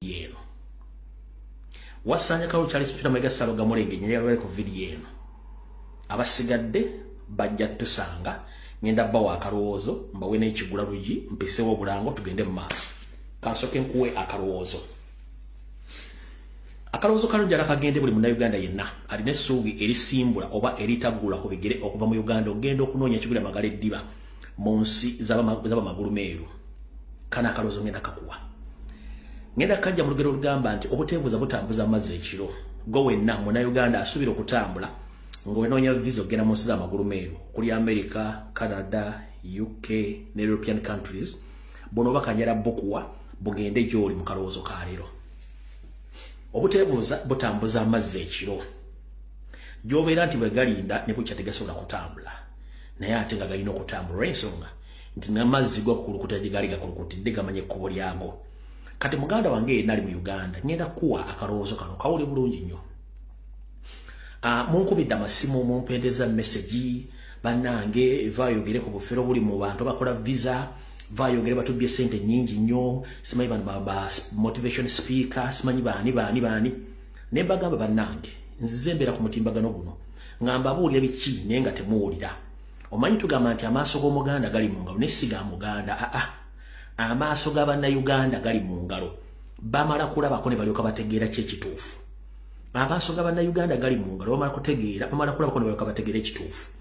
video eno. Wasanya kalu Charles Peter Mega Saloga Mulenge nyalwale ku video eno. Abasigadde bajja tusanga ngenda bawa akalowoozo mbawe n'ekigula lugi mpisewo obulango tugende mu maaso. Kansoke nkuwe akalowoozo. Akalowoozo kano jala kagende buli munda Uganda yenna alina essuubi erisimbula oba eritagula ku bigere okuva mu Uganda ogenda okunoonya ekigula magala eddiba mu nsi zaba magulu meeru. Kana akalowoozo ngenda kakuwa. Ngenda kajja mu lugero lugamba nti obuteebuza butambuza amazzi ekiro. Go wenna muna Uganda asubira okutambula ng'onoonya visa ogenda mu nsi z'amagulu meeru kuli America, Canada, UK ne European countries bono bakanyala bukuwa bugende gy'oli mu kalowoozo ka leero. Obuteebuza butambuza amazzi ekiro. Gy'obeera nti bwe galinda ne bukya tegasobola kutambula. Naye ate nga galina okutambula ensonga nti n'amazzi gakulukuta gye gali gakulukutidde gamanye ekkubo lyago. Kati muganda wange yenna ali mu Uganda ngenda kuwa akalowoozo kano kawule bulungi nnyo. Munkubidde amasimu mumpendeza message bannange vaayogere ku bufero buli mu bantu bakola visa vaayogere batubye sente nnyingi nnyo simanyi bano motivation speaker simanyi baani ne bagamba bannange nzize mbeera ku mutimbagano guno ngamba buulira biki naye nga temuwulira. Omanyi tugamba nti amaaso g'Omuganda gali mu ngalo nesiga Muganda amaaso g'Abannayuganda gali mu ngalo bamala kulabako ne balyoka bategeera ki ekituufu. Amaaso g'Abannayuganda gali mu ngalo bamala kutegeera bamala kulabako ne balyoka bategeera ekituufu.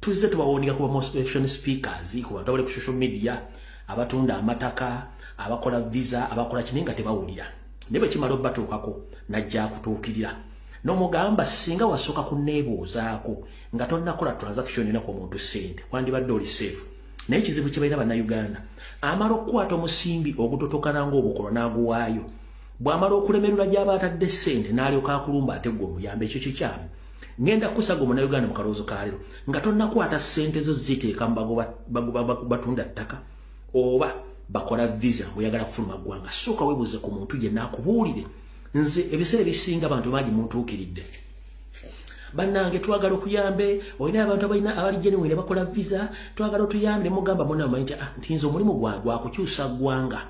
Tuzze tubawunika ku motivation speakers ku bantu abali ku social media abatunda amataka abakola visa abakola kine nga tebawulira ne bwe kimala obbatuukako najja kutuukirira n'omugamba singa wasooka kunneebuuzaako nga tonnakola transaction ena ku muntu sente wandibadde oli safe. Naye ekizibu kye balina Bannayuganda amala okukwata omusimbi ogutotokana ng'obukolwa n'aguwaayo bw'amala okulemererwa gy'aba atadde sente n'alyoka akulumba ate gwe omuyambe ekyo kikyamu. Ngenda kusaga Omunnayuganda mu kalowoozo ka leero nga tonnakwata sente zo ziteeka mu batunda ttaka oba bakola visa oyagala kufuluma ggwanga. Sooka weebuuze ku muntu gye naakubuulire nze ebiseera ebisinga abantu bangi muntuukiridde. Bannange twagala okuyambe olina abantu abalina abali genuine ne bakola visa twagala otuyambe ne mugamba muna amanyi nti nze omulimu gwa kukyusa ggwanga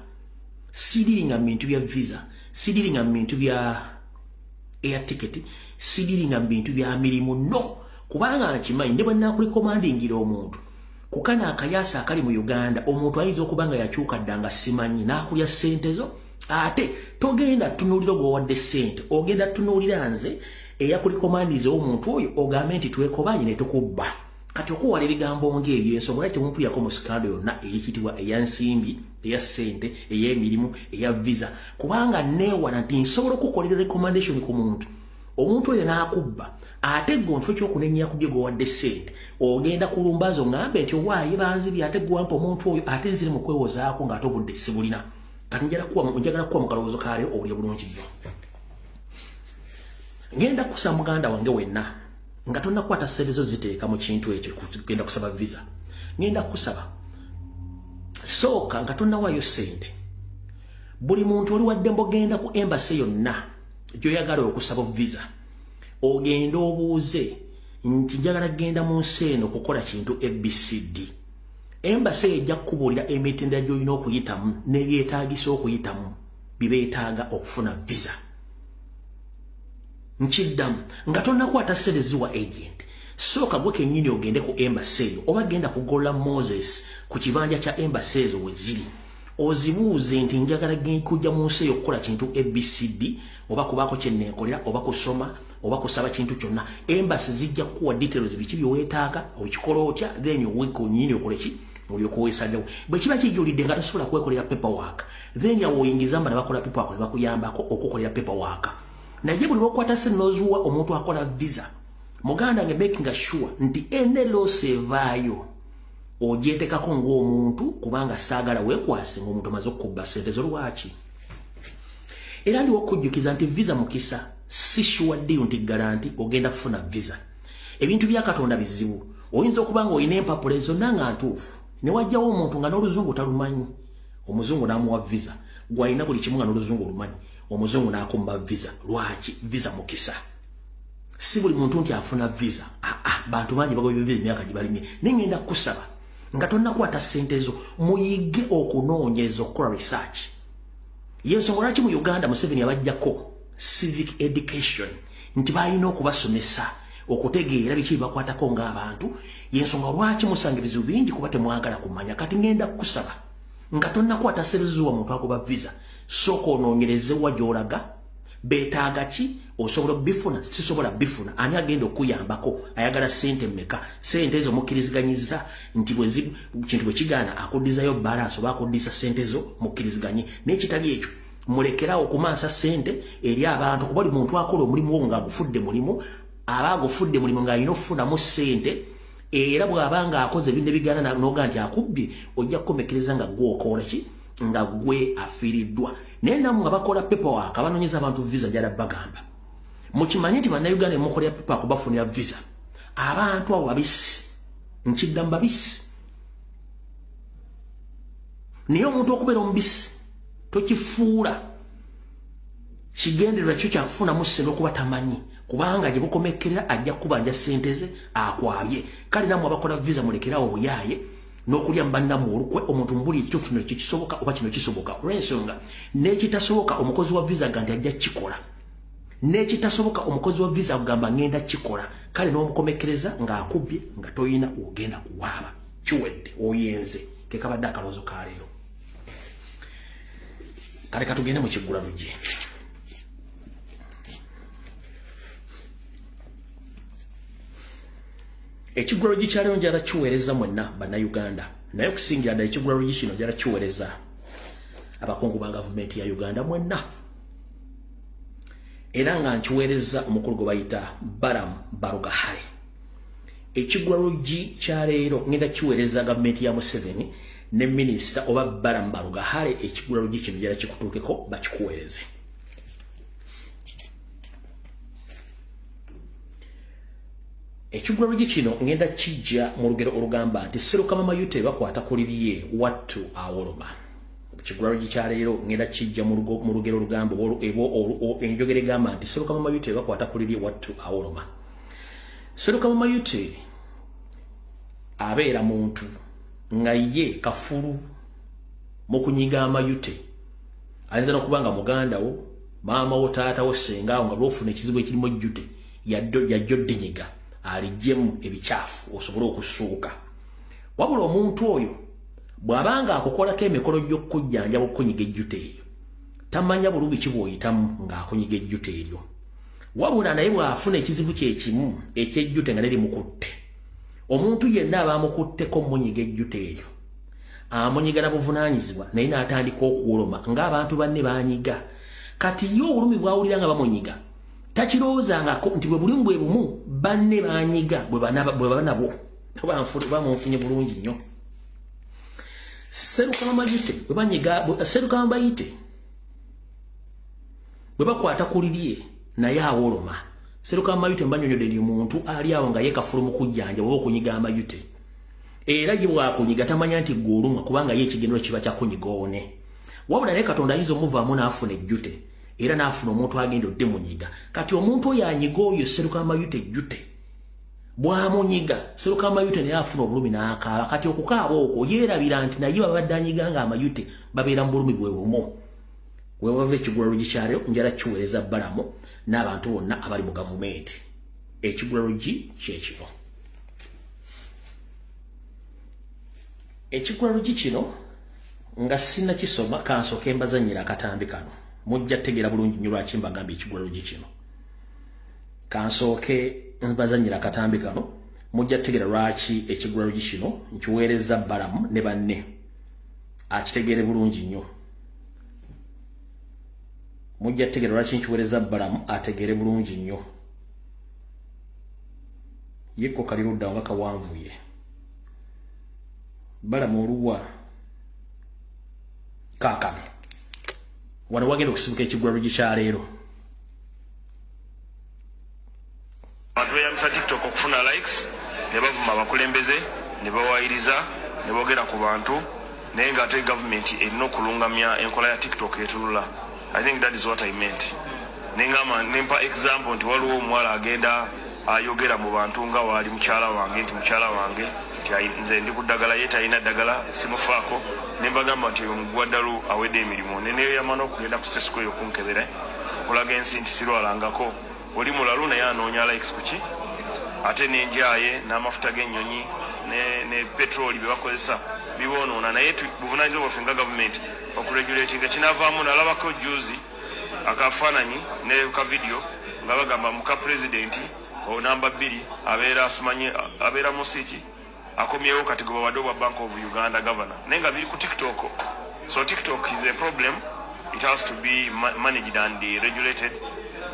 sidiringa mu bintu bya visa sidiringa mu bintu bya air ticket sidiringa mu bintu bya mirimu no kubanga nkimanyi ne bwe naakulikomandingira omuntu kukana akayaasa akali mu Uganda omuntu ayinza okubanga yakyuka ddanga simanyi n'akulya ssente zo ate togenda tunuulira gwewadde ssente ogenda tunuulira nze eyakulikomandiza omuntu oyo ogambe nti twekobanye ne tukubba. Kati okuwala ebigambo ng'ebyo ensonga lwaki temumpulirako mu sikando yonna ey'ekitibwa eya nsimbi eya ssente ey'emirimu eya visa kubanga neewala nti nsobola okukolera recommendation ku muntu omuntu oyo n'akubba ate gwe ontwe ekyokunenya kubye gwewadde ssente ogenda kulumbazo ngambe nti owaaye banzibye ate gwampa omuntu oyo ate nzire mu kwewozaako ng'ate obudde sibulina. Kati njagala kuwa mu kalowoozo ka leero owulire bulungi nnyo. Ngenda kusaba muganda wange wenna nga tonnakwata ssente zo ziteeka mu kintu ekyo kugenda kusaba visa. Ngenda kusaba sooka nga tonnawaayo ssente buli muntu oli wadde mbogenda ku embassy yonna gy'oyagala okusaba visa ogenda obuuze nti njagala genda mu nsi eno okukola kintu ABCD. Embassy ejja kukubuulira emitendera gy'olina okuyitamu n'ebyetaagisa okuyitamu bibeetaaga okufuna visa. Nkiddamu nga tonnakwata ssente ziwa agent sooka gwe kennyini ogende ku embassy eyo oba genda kugolla Moses ku kibanja kya embassy ezo we ziri ozibuuze nti njagala kujja mu nsi eyo okukola kintu ABCD oba kubaako kye nneekolera oba kusoma oba kusaba kintu kyonna. Embassy zijja kukuwa details biki by'oweetaaga okikola otya then oweko nnyini okole ki olyoka oweesajjawo. Bwe kiba kijjulidde nga tosobola kwekolera paperwork then yawe oyingiza mba ne bakola paperwork ne bakuyambako okukolera paperwork. Naye buli lwokwata ssente n'ozuwa omuntu akola visa muganda nge making sure nti eneloosi evaayo ogyetekako ng'omuntu kubanga saagala weekwase ng'omuntu amaze okukubba ssente zo lwaki. Era ndiwo okujjukiza nti visa mukisa si sure deal nti garanti ogenda kufuna visa. Ebintu bya Katonda bizibu oyinza okuba ng'olina empapula zonna nga ntuufu ne wajjawo omuntu nga n'oluzungu talumanyi omuzungu n'amuwa visa gw'alina buli kimu nga n'oluzungu olumanyi omuzungu n'akumba visa. Lwaki? Visa mukisa. Si buli muntu nti afuna visa bantu bangi bagobye visa emyaka gye balimye. Naye ngenda kukusaba nga tonnakwata ssente zo muyige okunoonyeza okukola research Yensonga lwaki mu Uganda Museveni abajjako civic education nti balina okubasomesa okutegeera biki bakwatako ng'abantu. Yensonga lwaki musanga ebizibu bingi kuba temwagala kumanya. Kati ngenda kusaba nga tonnakwata serezuwa muntu agoba visa sooka onoonyereze wa gy'olaga beetaaga ki osobola bifuna sisobola bifuna ani agenda okuyambako ayagala sente mmeka sente ezo mukkiriziganyizza nti kintu bwe kigaana akuddizayo balance oba akuddisa sente zo mukkiriziganye n'ekitali ekyo mulekerawo okumansa sente eri abantu kuba buli muntu akola omulimu wo ng'agufudde mulimu aba agufudde mulimu ng'alina okufunamu sente era bw'abanga akoze ebintu ebigaana n'oga nti akubbye ojja kukomekereza nga gwe okola ki nga gwe afiiriddwa naye namwe abakola paperwork abanoonyeza abantu visa njala bagamba mukimanyi nti bannayuganda mukolera paperwork bafunira visa abantu abo babisi nkigamba babisi naye omuntu okubeera omubisi tokifuula kigendererwa kyo kyakufunamu ssente okuba tamanyi kubanga gye bukomekerera ajja kubanja sente ze akwabye kale namwe abakola visa mulekerawo obuyaaye n'okulya mbannamu olukwe omuntu mbuli ekituufu kino kisoboka oba kino kisoboka olw'ensonga n'ekitasoboka omukozi wa visa ganti ajja kikola n'ekitasoboka omukozi wa visa agamba ngenda kikola kale n'omukomekereza ng'akubbye nga toyina ogenda kuwaaba kiwedde oyenze ke kabadde akaloozo ka leero kale katugende mu kiggula lugye ekiggula lugye kyaleero njala kiweereza mwenna bannayuganda naye okusingira ddala ekiggula lugye kino njala kiweereza abakungu ba gavumenti ya Uganda mwenna era nga nkiweereza omukulu gwe bayita Balaam Barugahare. Ekiggula lugye kyaleero ngenda kiweereza gavumenti ya Museveni ne minisita oba Balaam Barugahare ekiggula lugye kino njala kikutuukeko bakikuweereze. Ekiggula lugye kino ngenda kijja mu lugero olugamba nti Serukama Mayute bakwata ku lirye wattu awoloma. Ekiggula lugye kyaleero ngenda kijja mu lugero olugamba enjogera egamba nti Serukama Mayute bakwata ku lirye wattu awoloma. Serukama Mayute abeera muntu nga ye kafulu mu kunyiga amayute ayinza n'okuba nga muganda wo maama wo taata wo sengawo nga lwofuna ekizibu ekirimu ejjute yajjodde nyiga alijjemu ebikyafu osobole okusuuka wabula omuntu oyo bw'abanga akukolako emikolo gy'okukujjanjaba okukunyiga ejjute eryo tamanya bulungi ki bw'oyitamu ng'akunyiga ejjute eryo wabula naye bw'afuna ekizibu kyekimu ekyejjute nga nerimukutte omuntu yenna abaamukutteko munyiga ejjute eryo amunyiga na buvunaanyizibwa naye n'atandika okuwoloma ng'abantu banne banyiga kati ye obulumi bwawulira nga bamunyiga takirowoozangako nti bwe bulimu bwe bumu banne banyiga bwe baba nabo bamunfunye bulungi nnyo. Serukama Mayute bwe banyiga Serukama Mayute bwe bakwata ku lirye naye awoloma. Serukama Mayute mbanyonyodde eri omuntu ali awo nga yeekafulu mu kujjanja oba okunyiga amayute era ye bwakunyiga tamanya nti gw'olumwa kubanga ye ekigendero kiba kyakunyiga owone wabula naye Katonda ayinza omuvaamu n'afuna ejjute era n'afuna omuntu agenda odde munyiga kati omuntu oyo anyiga oyo Serukama Mayute ejjute bw'amunyiga Serukama Mayute naye afuna obulumi n'akaaba kati okukaaba okwo yeerabira nti naye babadde anyiga nga amayute babeera mu bulumi bwe bumu. Webava ekiggula lugye kyaleero njala kiweereza Balaam n'abantu bonna abali mu gavumenti. Ekiggula lugye kyekino. Ekiggula lugye kino nga sinnakisoma kansooke mbazannyira akatambi kano mujja tegeera bulungi nnyo lwaki mbagamba ekiggula lugye kino. Kansooke mbazannyira akatambi kano mujja tegeera lwaki ekiggula lugye kino nkiweereza Balaam ne banne akitegeere bulungi nnyo. Mujja tegeera lwaki nkiweereza Balaam ategeere bulungi nnyo. Yekko kalirudda nga kawanvuye. Balaam oluwa kaakano wano wagenda okusibuka ekiggula lugye kyaleero. Abantu beyambisa TikTok okufuna likes ne bavuma abakulembeze ne bawayiriza ne boogera ku bantu naye ng'ate gavumenti erina okulungamya enkola ya TikTok etulula. I think that is what I meant. Nempa example nti waliwo omuwala agenda ayogera mu bantu nga wali mukyala wange nti mukyala wange nze ndi ku ddagala ye talina ddagala simufaako ne mbagamba nti oyo mugwaddalu awedde emirimu neneyo yamana okugenda ku state square okunkebera okulaga ensi nti sirwalangako oli mulalu naye anoonya likes kuki ate n'enjaye n'amafuta g'ennyonyi ne petroli bye bakozesa bibonoona naye buvunaanyizibwa bwaffe nga gavumenti okuregulatinga kinaavaamu nalabako juzi akafaananyi ne ka video nga bagamba muka pulezidenti namba 2 abeera asimanyi abeera musiki akomyewo kati gwe bawadde obwa Bank of Uganda governor naye nga biri ku TikTok. So TikTok is a problem. It has to be managed and regulated.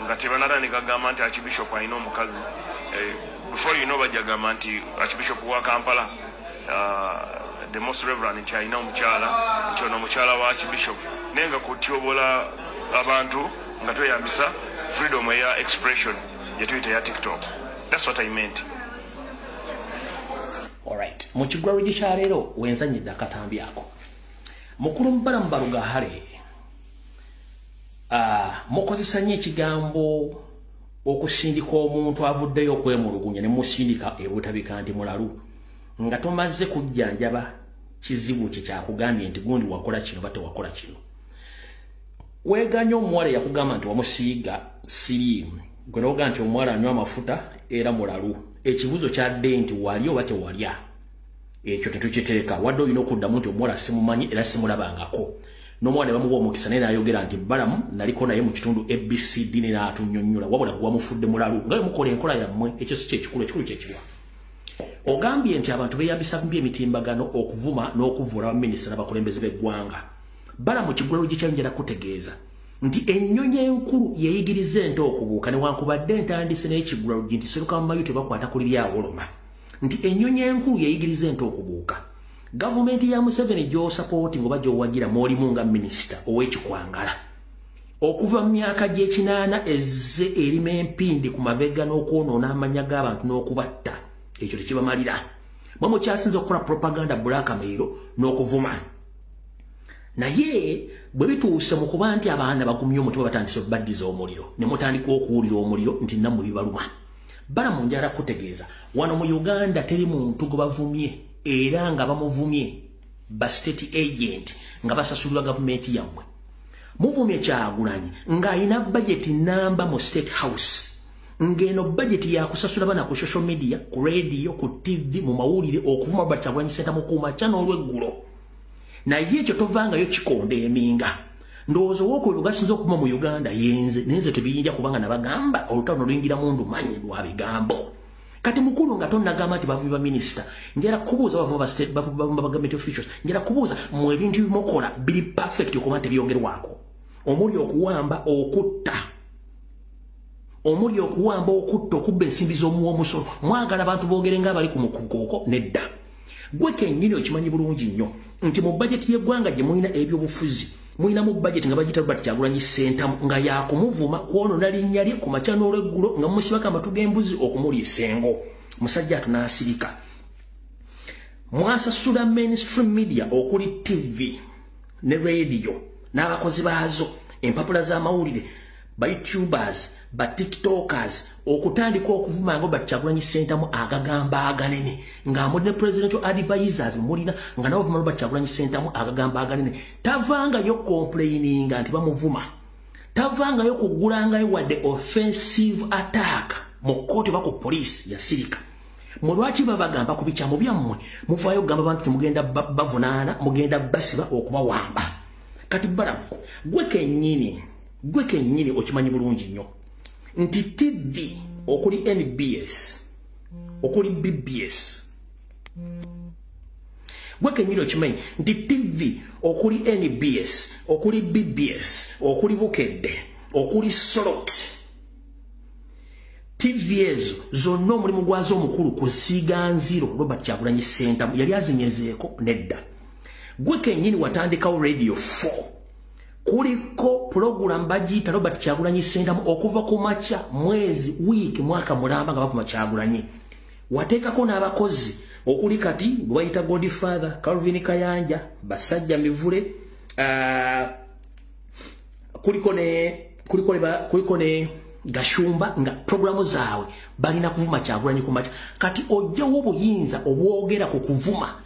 Nga tebanara ne kagamba nti Archbishop alina omukazi before you know bajagamba nti Archbishop wa Kampala the most reverend nti alina omukyala nti ono omukyala wa Archbishop naye nga kutyobola abantu nga tweyambisa freedom ya expression yetuyita ya TikTok. That's what I meant. Alright, mu kigwaro gikyaleero wenzanyidde akatambi ako mukulu mbala mbaluga hale mukozesa nnyo ekigambo okusindika omuntu avuddeyo okwemulugunya ne musindika ebutabika nti mulalu nga tomaze kujjanjaba kizibu kye kyakugambye nti gundi wakola kino bate wakola kino weeganya omuwala yakugamba nti wamusiiga siriimu gwe noga nti omuwala anywa amafuta era mulalu ekibuzo kyadde nti wali oba tewalya ekyo tetukiteeka wadde olina okuddamu nti omuwala simumanyi era simulabangako n'omwana bamuwa omukisa naye n'ayogera nti balamu naliko naye mu kitundu ABCD ne n'atunnyonnyola wabula gwe wamufudde mulalu nga mukola enkola yammwe ekyo si kyekikulu ekikulu kyekiwa ogambye nti abantu beeyambisa by'emitimbagano okuvuma n'okuvuula baminisita n'abakulembeze b'eggwanga balamu kigwero gikyanjala kutegeeza nti ennyonyi enkulu yeeyigiriza ente okubuuka newankubadde entandise n'ekigwero nti seruka mu mayu tebakwata ku liryawoloma nti ennyonyi enkulu yeeyigiriza ente okubuuka gavumenti ya Museveni gy'osapooti ngoba gy'owagira mw'olimu nga minisita ow'ekikwangala okuva mu myaka gy'ekinaana ezze erima empindi ku mabega n'okwonoona amannya g'abantu n'okubatta ekyo tekibamalira mwe mukyasinza okukola propaganda blackmail n'okuvuma naye bwe bituuse mu kuba nti abaana bagumye omutima batandise okubaddiza omuliro ne mutandika okuwulira omuliro nti nammwe bibaluma bala mu njala kutegeeza wano mu Uganda teri muntu gwe bavumye era nga bamuvumye ba state agent nga basasulwa gavumenti yammwe muvumye Kyagulanyi ng'alina budget namba mu state house ng'eno budget ya kusasula bana ku social media ku radio ku TV mu mawulire okuvuma ba Kyagulanyi senta mukuma kyano olw'eggulo naye ekyo tovangayo kikonde eminga ndowooza woko lugasinza okuma mu Uganda nenze tebiyinja kubanga nabagamba olutalo luyingira mundu manyi lwa bigambo kati mukulu nga tonnagamba nti bavubi ba minisita njala kubuuza bavubi ba state bavubi ba government officials njala kubuuza mu ebintu bimukola biri perfect okuba tebiyongerwako omuli okuwamba okutta okubba ensimbi z'omuwa omusolo mwagala abantu boogere ng'abali ku mukugooko nedda gwe kennyini okimanyi bulungi nnyo nti mu bajeti y'eggwanga gye mulina ebyobufuzi mulina mu bajeti nga bagita Robert Kyagulanyi Ssentamu nga yakumuvuma kwonoona linnya lye ku makya n'olweggulo nga mumusibako amatu g'embuzi okumulya essengo musajja atunaasirika mwasasula mainstream media okuli TV ne radio n'abakozi baazo empapula z'amawulire ba YouTubers ba TikTokers okutandika okuvuma ngo Kyagulanyi Ssentamu agagamba aganene nga amudde presidential advisors mulina nga nabo vuma Kyagulanyi Ssentamu agagamba aganene tavanga yo complaining nti bamuvuma tavanga yo kugulanga wadde offensive attack mu kooti bako police ya sirika mulwaki babagamba ku bikyamo byammwe muvayo gamba abantu tumugenda bavunaana mugenda basiba okubawamba kati bala gwe kennyini okimanyi bulungi nnyo nti TV okuli NBS okuli BBS gwe kennyini okimanyi nti TV okuli NBS okuli BBS okuli Bukedde okuli Slot TV ezo zonna omulimu gwazo omukulu kusiiga nziro Robert Kyagulanyi Ssentamu yali azinyezeeko nedda gwe kennyini watandikawo Radio 4 kuliko program bagiyita Robert Kyagulanyi Ssentamu okuva ku makya mwezi wiiki mwaka mulamba nga bavuma Kyagulanyi wateekako n'abakozi okuli kati gwe bayita Godfather Calvin Kayanja basajja mivule kuliko ne Gashumba nga programu zawe balina kuvuma Kyagulanyi kumati kati ojjawo obuyinza obwogera ku kuvuma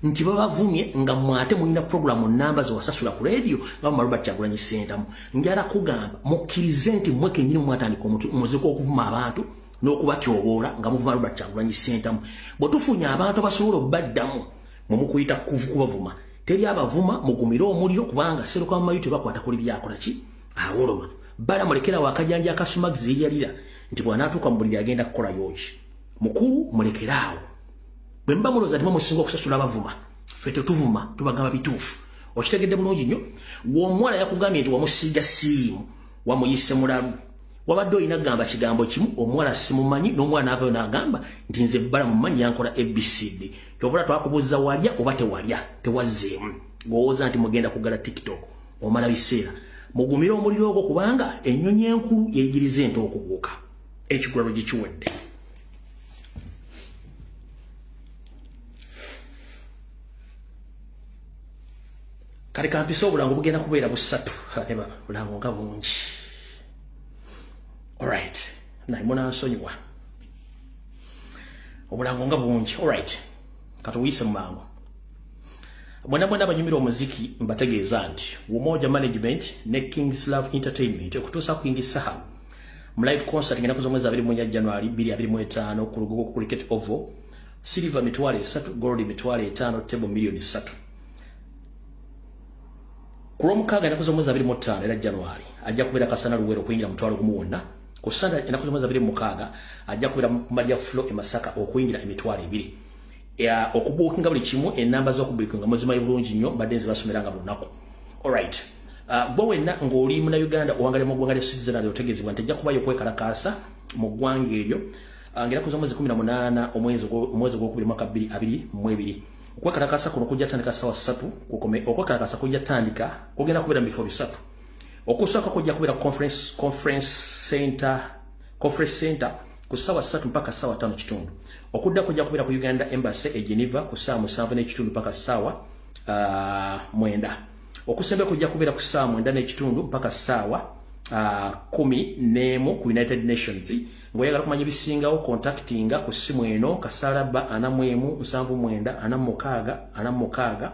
nti babavumye nga mwate mulina programu namba zowasasula ku radio bamma Robert Kyagulanyi Center njala kugamba mukkirize nti mwe kenyini mwatandika omuziko okuvuma abantu n'okubatyoboola nga muvuma Robert Kyagulanyi Center bwe tufunya abantu abasobola obbaddamu mu mukuyita kubavuma teri abavuma mugumira omuliro kubanga seruka mu mayuti bakwata kuli byakola ki awoloma bala mulekera wakajanja akasumagizi yalira nti bwanaatuka mu buliri agenda kukola yoki mukulu mulekeraawo bwe mba muloza ndimo musinga okusasula abavuma fete tuvuma tubagamba bituufu okitegedde bulungi nnyo w'omuwala yakugambye nti wamusiiga siimu wamuyise mulalu wabadde olina gamba kigambo kimu omuwala simumanyi n'omwana avayo n'agamba nti nze bala mumanyi yankola ABCD kyovula twakubuuza walya oba tewalya tewazzeemu ngowooza nti mugenda kugala TikTok omala biseera mugumire omuliro ogwo kubanga ennyonyi enkulu yeyigiriza ente okubuuka ekigulalo gikiwedde kale kampisa obulango bugenda kubeera busatu neba bulango nga bungi alright naye munansonyiwa obulango nga bungi alright katuyise mu mangu Bwana banyumira omuziki mbategeeza nti Umoja Management ne Kings Love Entertainment okutuusa ku Saha mu live concert ngenda kuzomweza 21 January 2025 ku Lugogo Cricket Oval silver mitwale 3 gold mitwale 5 table milioni 3 Kuromukaga ngenda kuzomweza 25 era January ajja kubera Kasana Luwero kuyingira mutwalo gumuwonna ku Sunday ngenda kuzomweza 26 ajja kubera Maria Flow e Masaka okuyingira emitwale 2 ya okubukinga buli kimu enamba z'okubukinga muzima ibulungi nnyo badenzi basomeranga lunaku alright bwenna ng'oli mu Uganda owangale mu ggwanga lya Switzerland otegezebwa nti ajja kubayo okwekalakaasa mu ggwanga eryo ngera kuza mwezi 18 omwezi gw'okubiri mwaka 2022 okwekalakaasa kuno kujja tandika sawa 3 kukome okwekalakaasa kujja tandika kugenda kubeera mu bifo bisatu okusooka kujja kubeera conference center ku sawa 3 mpaka sawa 5 kitundu okudda kujja kubeera ku Uganda Embassy e Geneva ku sawa 7 n'ekitundu mpaka sawa 9 okusembe kujja kubeera ku sawa 9 n'ekitundu mpaka sawa 10 ku United Nations ngoyagala kumanya ebisingawo contactinga ku simu eno kasalaba 4179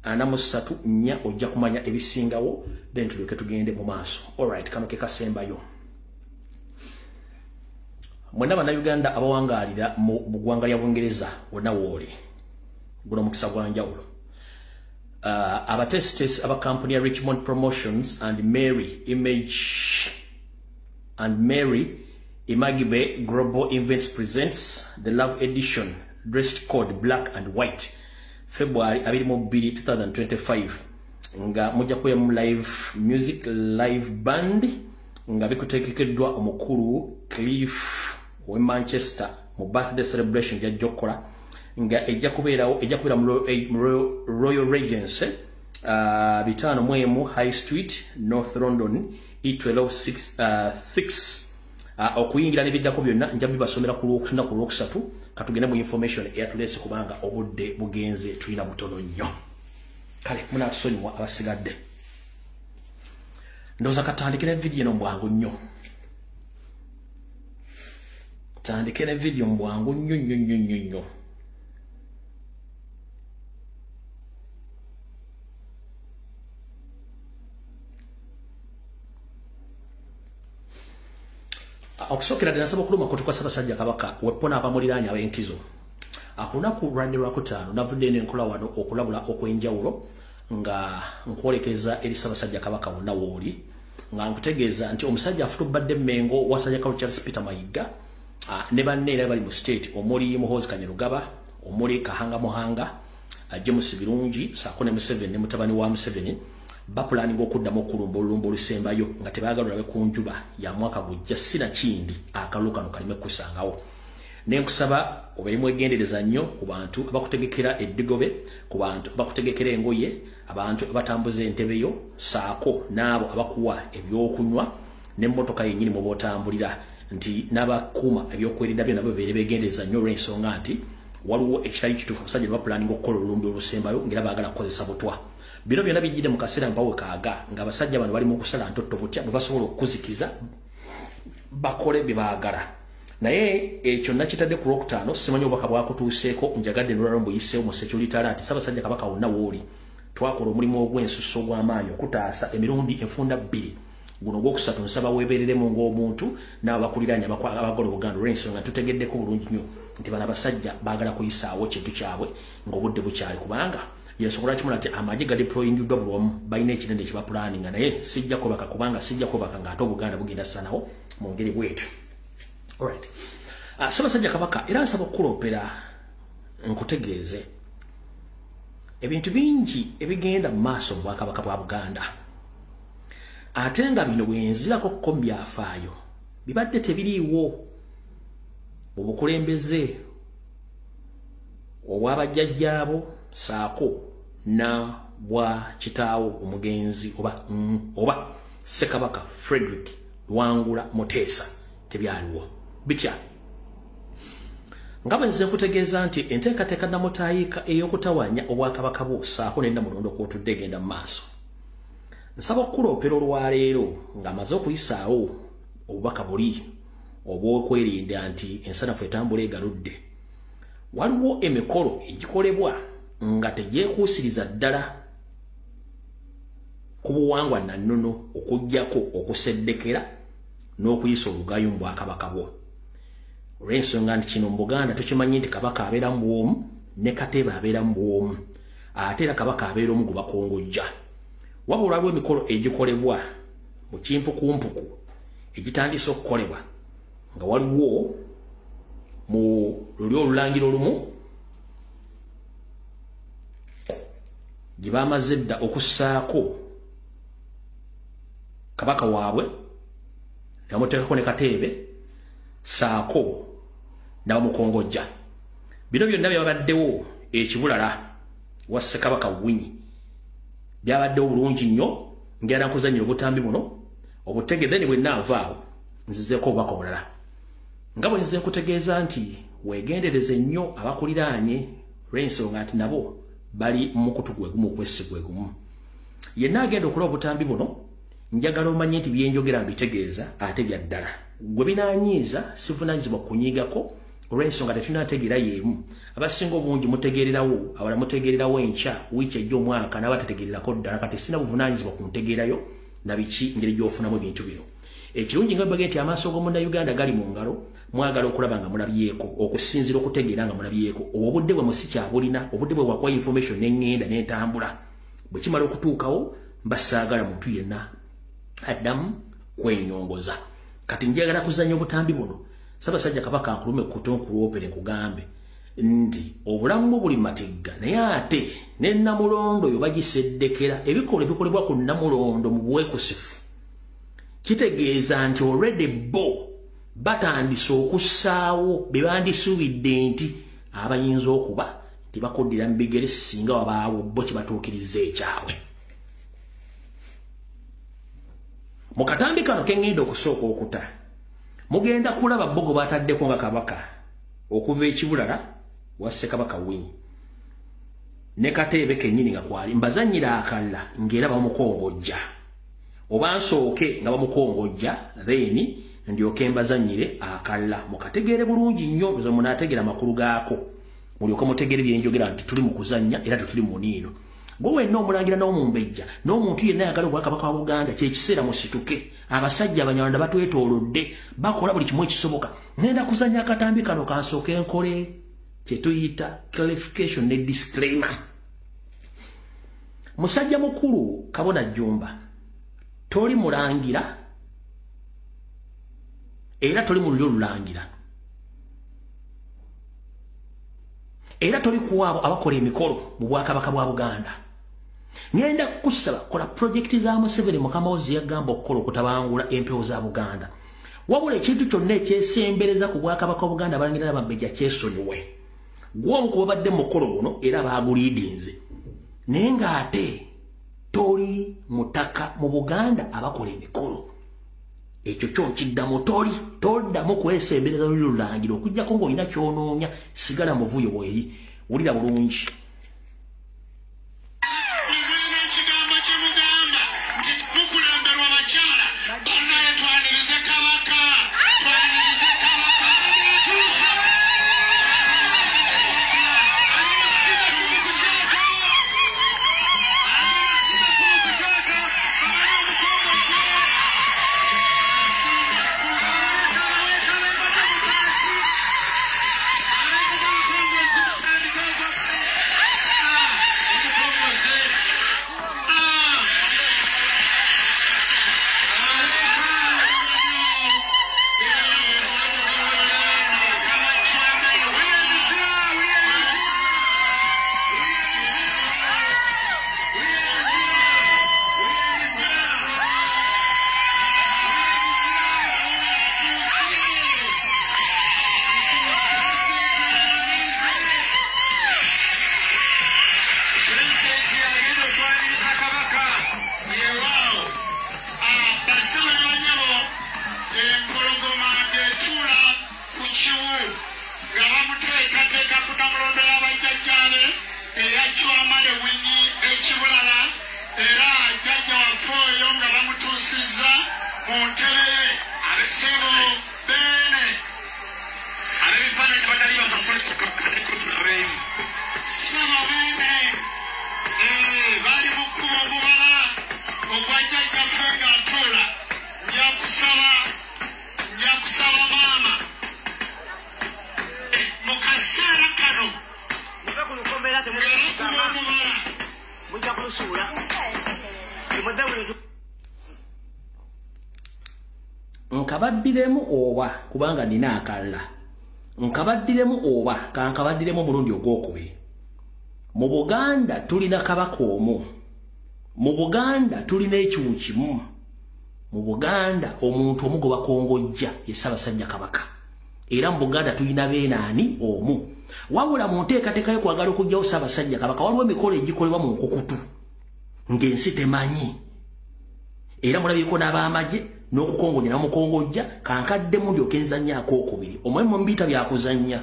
4 ojja kumanya ebisingawo then tuleke tugende mu maaso alright kano ke kasembayo Mwenda bana Uganda abawangalira mu ggwanga lya Bungereza wonna wooli guno mukisa gwa njawulo abatestes aba company ya Richmond Promotions and Mary Imagibe Global Events presents the Love Edition dressed code black and white February 2025 nga mujja kuya mu live music live band nga bikutegekeddwa omukulu Cliff we Manchester mu birthday celebration ya Jokola nga ejja kubeera mu Royal Regency bitano mwemu High Street North London E126 okuyingira nebiddako byonna nja bibasomera ku Lwokuna ku Lwokusatu katugende mu information eyatulese kubanga obudde bugenze tulina butono nnyo kale munatusonyiwa abasigadde ndoza katandikira video eno mbwangu nnyo tandikira video mbwangu nnyo okusokera nasaba kuluma kutuka Ssaabasajja Kabaka wepona abamuliranye abenkizo akunaku Rwanda lwakutaano navudde n'enkola wano okulabula okwenjawulo nga nkwolekeza eri Ssaabasajja Kabaka wonna wooli nga nkutegeeza nti omusajja afutubadde Mengo wasajja Charles Peter Mayiga ne banne era bali mu state omuli Muhoozi Kanyarugaba omuli Kahanga Muhanga James Birungi Saako ne Museveni ne mutabani wa Museveni bapulaninga okuddamu okulumba olulumba olusembayo nga tebaagala olabe ku njuba ya mwaka gujja sina kindi akalulu kano kaleme kusangawo nenkusaba obeere mwegendereza nnyo ku bantu abakutegekera eddigobe ku bantu abakutegekera engoye abantu abatambuza entebeyo saako n'abo abakuwa ebyokunywa n'emmotoka yennyini mu bootambulira nti n'abakuuma ebyokwerinda byo nabo beere beegendereza nnyo olw'ensonga nti waliwo ekitali kituufu abasajja ne bapulaninga okukola olulumbi olusembayo ng'era baagala kukozesa butwa bino byonna bijjidde mu kaseera mpawe kaaga ng'abasajja bano bali mu kusala ntotto butya bwe basobola okuzikiza bakole bibagala naye ekyo nakitadde ku Lwokutaano simanyi obubaka bwakutuuseeko njagadde nolwalo mbuyise mu security alert Ssaabasajja Kabaka wonna wooli twakola omulimu ogw'ensusso ogw'amaanyi okutaasa emirundi enfunda 2 guno ogwokusatu nsaba weebereremu ng'omuntu n'abakuliranye abagola Buganda olw'ensonga tutegeddeko bulungi nnyo nti bano abasajja baagala kuyisaawo kintu kyabwe ng'obudde bukyali kubanga yesobola kimula nti amagye ga deployingiddwa buli omu balina ekirende kye bapulaninga naye sijja kwebaka kubanga sijja kwebaka ng'ate Obuganda bugenda ssanawo mu ngeri bwetyo. Alright. Ssaabasajja Kabaka era nsaba okukuloopera nkutegeeze ebintu bingi ebigenda mu maaso mu Bwakabaka bwa Buganda ate nga bino bwenzirako ko byafaayo bibadde tebiriiwo mu bukulembeze obw'abajjajjaabo saako na bwa kitaawo omugenzi oba Ssekabaka Frederick Luwangula Muteesa tebyaliwo bitya nga bwe nze nkutegeeza nti enteekateeka namutayiika ey'okutawanya obwakabaka bwo saako nenda mulondo kw'otudde egenda mu maaso nsaba okukuloopera olwaleero ng'amaze okuyisaawo obubaka buli obw'okwerinda nti ensanafu etambula egaludde waliwo emikolo egikolebwa nga tegyekuusiriza ddala ku buwangwa nannono okuggyako okuseddekera n'okuyisa olugayo mu bwakabaka bwo olw'ensonga nti kino mu Buganda tukimanyi nti kabaka abeera mu bwomu ne katebe abeera mu bwomu ate era kabaka abeera omu gwe bakongojja wabula waliwo emikolo egikolebwa mu kimpukumpuku egitandise okukolebwa nga waliwo mu luli olulangiro olumu gye baamaze dda okussaako kabaka waabwe ne bamuteekako ne katebe saako n'abamukongojja bino byonna byabaddewo ekibulala wa Ssekabaka Winyi byabaddewo bulungi nnyo ngenda nkuzannyira obutambi buno obutegedde ne bwe nnaavaawo nzizeeko obubaka obulala nga bwe nzize nkutegeeza nti weegendereze nnyo abakuliraanye olw'ensonga nti nabo bali mu mukutu gwe gumu okwessi gwe gumu yenna agenda okulaba obutambi buno njagala omanye nti byenjogera mbitegeeza ate bya ddala gwe binaanyiiza sivunaanyizibwa kunyiigako olw'ensonga tetunaategeera y'emu abasinga obungi mutegeererawo abala mutegeererawo enkya wiiki ejja omwaka n'abatategeererako ddala kati sina buvunaanyizibwa ku ntegeerayo na biki ngeri gy'ofunamu ebintu bino ekirungi nga bage nti amaaso g'omunnayuganda gali mu ngalo mwagala okulaba nga mulabyeko okusinziira okutegeera nga mulabyeko obudde bwe musikyabulina obudde bwe bwakuwa information n'eŋŋenda n'entambula bwe kimala okutuukawo mbasaagala muntu yenna addamu kwenyongoza kati njagala kuzannya obutambi buno Ssaabasajja Kabaka nkulume kutonkuloopere kugambe nti obulamu buli matigga naye ate ne Namulondo oyo bagiseddekera ebikola ebikolebwa ku Namulondo mu buweekusifu kitegeeza nti already bo batandise okussaawo be bandisuubidde nti abayinza okuba nti bakoddira mu bigere singa wabaawo bo kye batuukiriza ekyabwe mu katambi kano ke ŋŋenda okusooka okuta mugenda kulaba bogo bataddeko nga kabaka okuva ekibulala wa Ssekabaka Winyi ne katebe kennyini nga kwali mbazannyira akalla ng'era bamukongojja oba nsooke nga bamukongojja then ndyoke mbazannyire akalla mukategeere bulungi nnyo zo munaategeera amakulu gaako mulyoke mutegeere byenjogera nti tuli mu kuzannya era tetuli mu niino gwe wenna omulangira n'omumbejja n'omuntu yenna ayagala obwakabaka wa Buganda kyekiseera musituke abasajja abanyarwanda batwetoolodde bakola buli kimu ekisoboka ngenda kuzannya akatambi kano kansooke nkole kye tuyita clarification ne disclaimer musajja mukulu Kabona Jjumba toli mulangira era toli mu lulyo lulangira era toli kuwaabo abakola emikolo mu bwakabaka bwa Buganda ngenda kusaba kola projekti za Museveni Mukama Ozi yagamba okukola okutabangula empewo za Buganda wabula ekintu kyonna ekyesembereza ku bwakabaka wa Buganda abalangira n'abambejja kyesonyiwe gwomu ku babadde mu mukolo guno era baaguliidinze naye ng'ate toli mutaka mu Buganda abakola emikolo ekyo kyokiddamu toddamu kwesembereza lulangira okuggyako ng'olina kyonoonya sigala muvuyo bweri wulira bulungi eyachwamale winyi ekibulala era jjajja waffe oyo nga bamutuusizza mu ntebe ye abesebo beene abebifaananyi batali basasulabeemu sebo beene bali mu kkuba obubala ogwa jjajjaffe ng'atuula nja kusaba maama mu kaseera kano ng'akuba omubala mujja kulusuula nkabaddiremu oba kubanga nina akalla nkabaddiremu oba kankabaddiremu omulundi ogwokubiri. Mu Buganda tulina kabaka omu, mu Buganda tulina ekiwu kimu, mu Buganda omuntu omu gwe bakongojja ye Ssaabasajja Kabaka, era mu Buganda tulina beenaani omu. Wabula mu nteekateeka y'okwagala okuggyawo Ssaabasajja Kabaka waliwo emikolo egikolebwa mu nkukutu ng'ensi temanyi, era mulabyeko n'ab'amagye n'okukongonya n'omukongojja. Kankaddemu ndyoke nzannyaako okubiri omwe mu mbiita byakuzannya.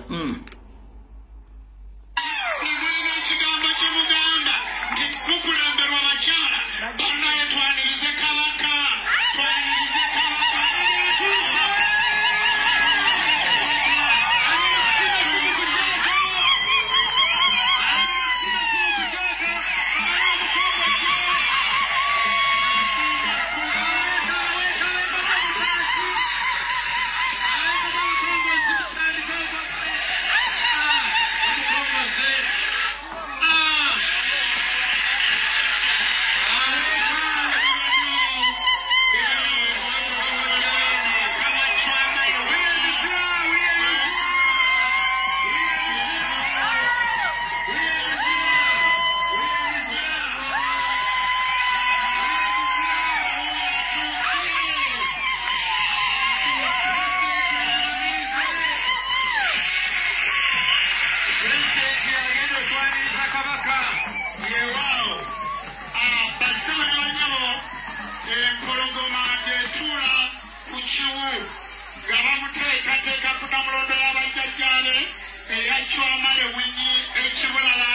eyachwamale winyi ekibulala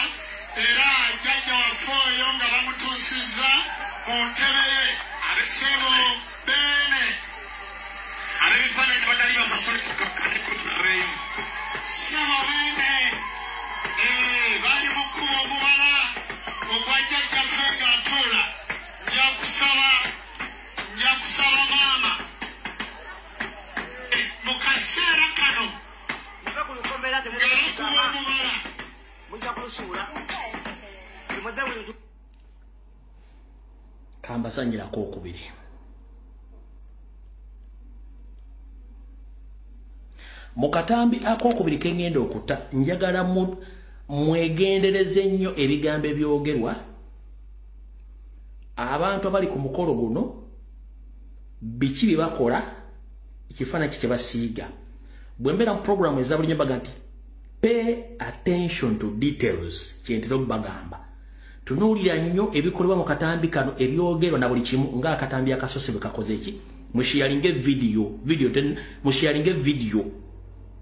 era jjajja waffe oyo nga bamutuusizza mu ntebe ye abesebo beene abebifaananyi batali basasulabeemu sebo beene bali mu kkuba obubala ogwa jjajjaffe ng'atuula nja kusaba maama mu kaseera kano kambasanyirako okubiri. Mu katambi ak'okubiri ke ngenda okuta njagala mwegendereze ennyo ebigambo ebyogerwa abantu abali ku mukolo guno biki bye bakola ekifaananyi kye basiiga. Bwe mbeera mu programu eza buli nyo nti pay attention to details kyentera okubagamba. Tunuulira nnyo ebikolebwa mu katambi kano ebyogerwa na buli kimu ng'akatambi akasose bwe kakoze eki. Musharinge video.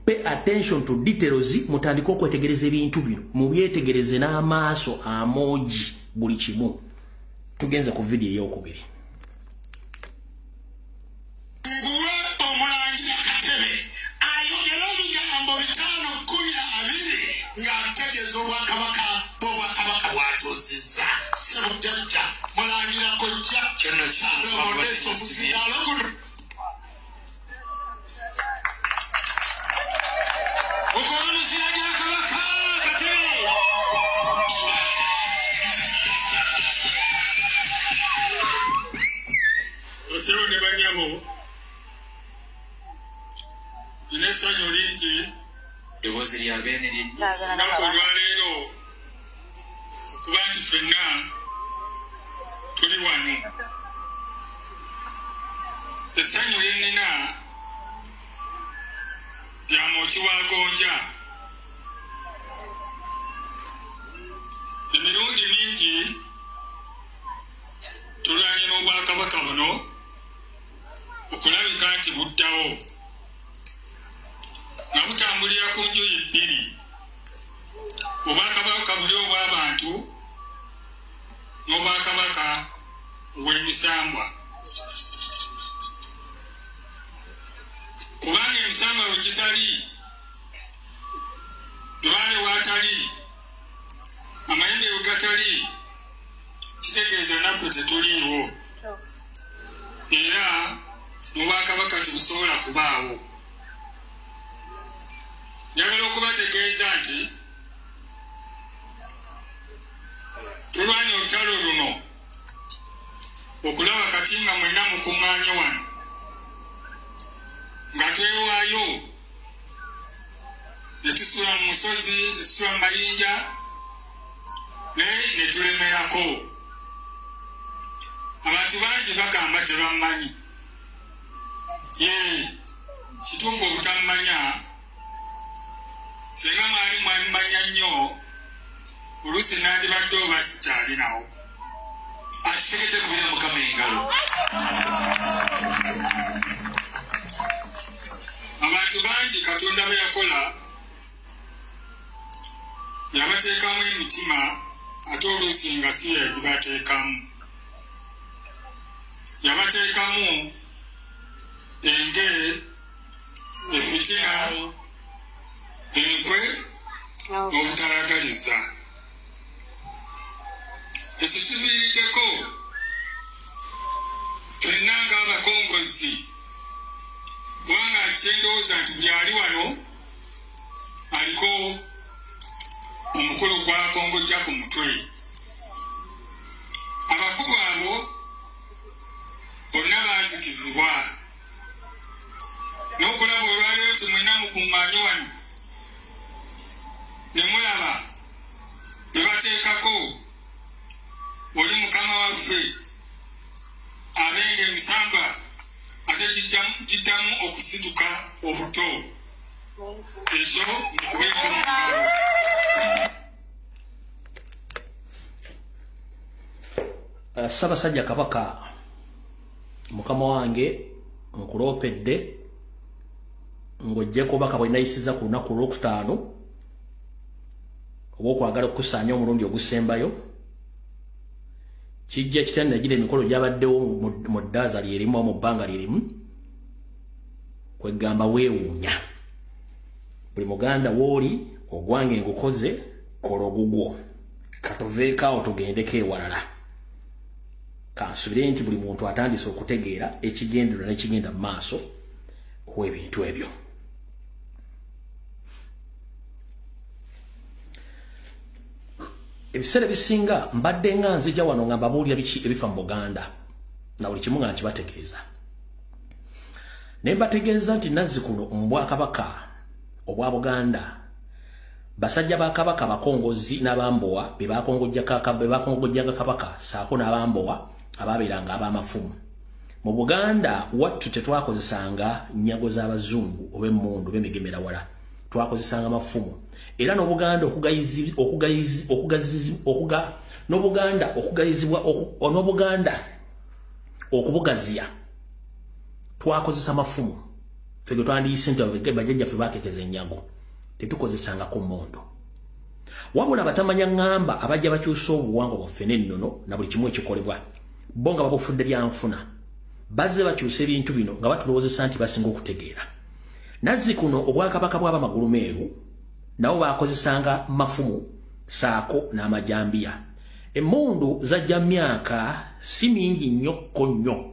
Pay attention to details, mutandika okwetegereza ebintu bino mubyetegereze n'amaaso amoji buli kimu. Tugenze ku video ey'okubiri. Emirundi mingi tulanye n'obwakabaka buno okulabika nti buddawo nga butambulira ku njuyi bbiri obwakabaka buli obw'abantu n'obwakabaka obw'emisambwa. Kubanga emisambwa we gitali, Dubaale waatali, amayembe we gatali, kitegeeza naffe tetuliiwo. Era n'obwakabaka tebusobola kubaawo. Njagala okubategeeza nti tulwanye olutalo luno okulaba kati nga mwenna mukuŋŋaanye wano nga twewaayo ne tusula mu musozi ne tusula mu mayinja naye ne tulemerako. Abantu bangi bagamba tebammanyi. Kituufu obutammanya, singa mwali mwamumanya nnyo oluusi nandibadde oba sikyalinawo. Akitegete kubira Mukama engalo. Abantu bangi Katonda be yakola yabateekamu emitima ate oluusi nga si yagibateekamu. Yabateekamu enge, efitina, enkwe n'obutalagaliza. Ekituviiriddeko ffenna ng'abakongozi, kubanga kyendowooza nti buli ali wano aliko omukulu gw'akongojja ku mutwe. Abakulu abo bonna baazikizibwa. N'okulaba olwaleero nti mwenna mukuŋŋaanye wano ne mulaba ne bateekako oli Mukama waffe abenga emisamba ate giddamu okusituka obuto. Ekyo mukubeeko mukalo. Ssaabasajja Kabaka, Mukama wange nkuloopedde ng'oggyeko obubaka bwe nayisiza ku lunaku olwokutaano obw'okwagala okukusaanya omulundi ogusembayo. Kijja ekitya nagira emikolo gyabaddewo mu ddaaza lyerimu oba mu bbanga lyerimu, kwegamba weewuunya. Buli muganda w'oli ogwange ngukoze, kola ogugwo. Katuveekaawo tugendeko ewalala. Kansubire nti buli muntu atandise okutegeera ekigendera n'ekigenda mu maaso w'ebintu ebyo. Ebiseera bisinga mbadde nga nzija wano nga mbabuulira biki ebifa mu Buganda na buli kimu nga nkibategeeza. Ne mbategeeza nti Nazzikuno mu Bwakabaka obwa Buganda basajja ba Kabaka bakongozi n'abambowa be bakongojjanga Kabaka saako n'abambowa ababeeranga ab'amafumu. Mu Buganda wattu tetwakozesanga nnyago z'Abazungu oba emmundu b'emigemera wala, twakozesanga mafumu. Era n'Obuganda okubugazibwa twakozesa mafumu. Ffe ge twandiyise nti bajjajjaffe baakekeza ennyago, tetukozesanga ku mmondo. Wabula batamanya ŋŋamba abajja bakyusa obuwangwa bwaffe n'ennono na buli kimu ekikolebwa, bo nga babufudde bya nfuna, bazze bakyusa ebintu bino nga batulowoozesa nti basinga okutegeera. Nazzikuno Obwakabaka bw'Abamagulu Meeru nabo bakozesanga mafumu saako n'amajambiya. Emmundu zajja myaka si mingi nnyo nnyo,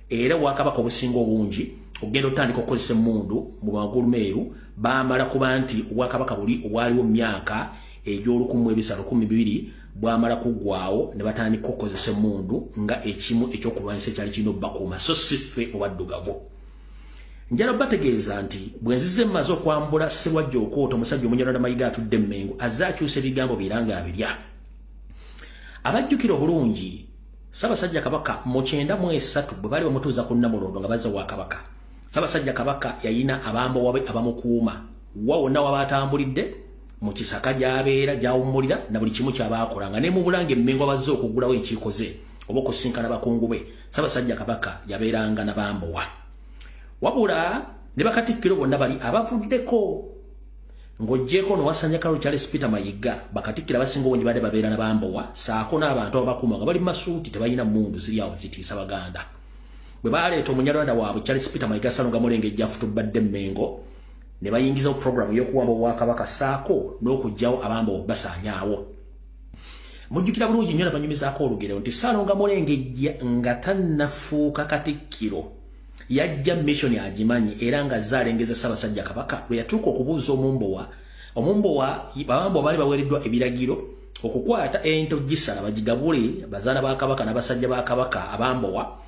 era Obwakabaka obusinga obungi ogenda otandika okukozesa emmundu mu Bamagulu Meeru baamala kuba nti Obwakabaka buli obwaliwo myaka egy'olukumi bwamala kuggwaawo ne batandika okukozesa emmundu nga ekimu ekyokulwanyisa ekyali kirina obbakuuma, so si ffe obaddugavu. Njala bategeeza nti bwe nzize mmaze okwambula Sserwajja Okoota omusajja omunyalala Mayiga atudde Mmengo azze akyusa ebigambo biranga abirya. Abajjukira obulungi Ssaabasajja Kabaka mu 93 bwe bali bamutuuza ku Namulondo nga bazza wa Kabaka, Ssaabasajja Kabaka yalina abambowa be abamukuuma wa wonna wabaatambulidde mu Kisaka gy'abeera gy'awummulira na buli kimu ky'abaakolanga, ne mu Bulange Mmengo abazze okuggulawo enkiiko ze oba okusinkana bakungu be, Ssaabasajja Kabaka yabeeranga n'abambowa. Wabula ne Bakatikkiro bonna bali abavuddeko ng'oggyeko n'owasanya Carol Charles Peter Mayiga bakatikkira basinga obungi badde babeera n'abambowa saako n'abantu ababakuuma nga bali mu masuuti tebalina mmundu ziri awo zitiisa baganda bwe baleeta omunyarwanda waabwe Charles Peter Mayiga Ssalonga Mulengejja afutubadde Mmengo ne bayingizawo programu y'okuwamba Obwakabaka saako n'okugyawo abambowa basaanyaawo mujjukira bulungi nnyo nabanyumizaako olugero nti Ssalonga Mulengejja nga tannafuuka Katikkiro yajja mission agimanyi era nga zaalengeza Ssaabasajja Kabaka bwe yatuuka okubuuza omumbowa abambowa baali baweereddwa ebiragiro okukwata ento gisala bagigabule bazaana ba Kabaka n'abasajja ba Kabaka abambowa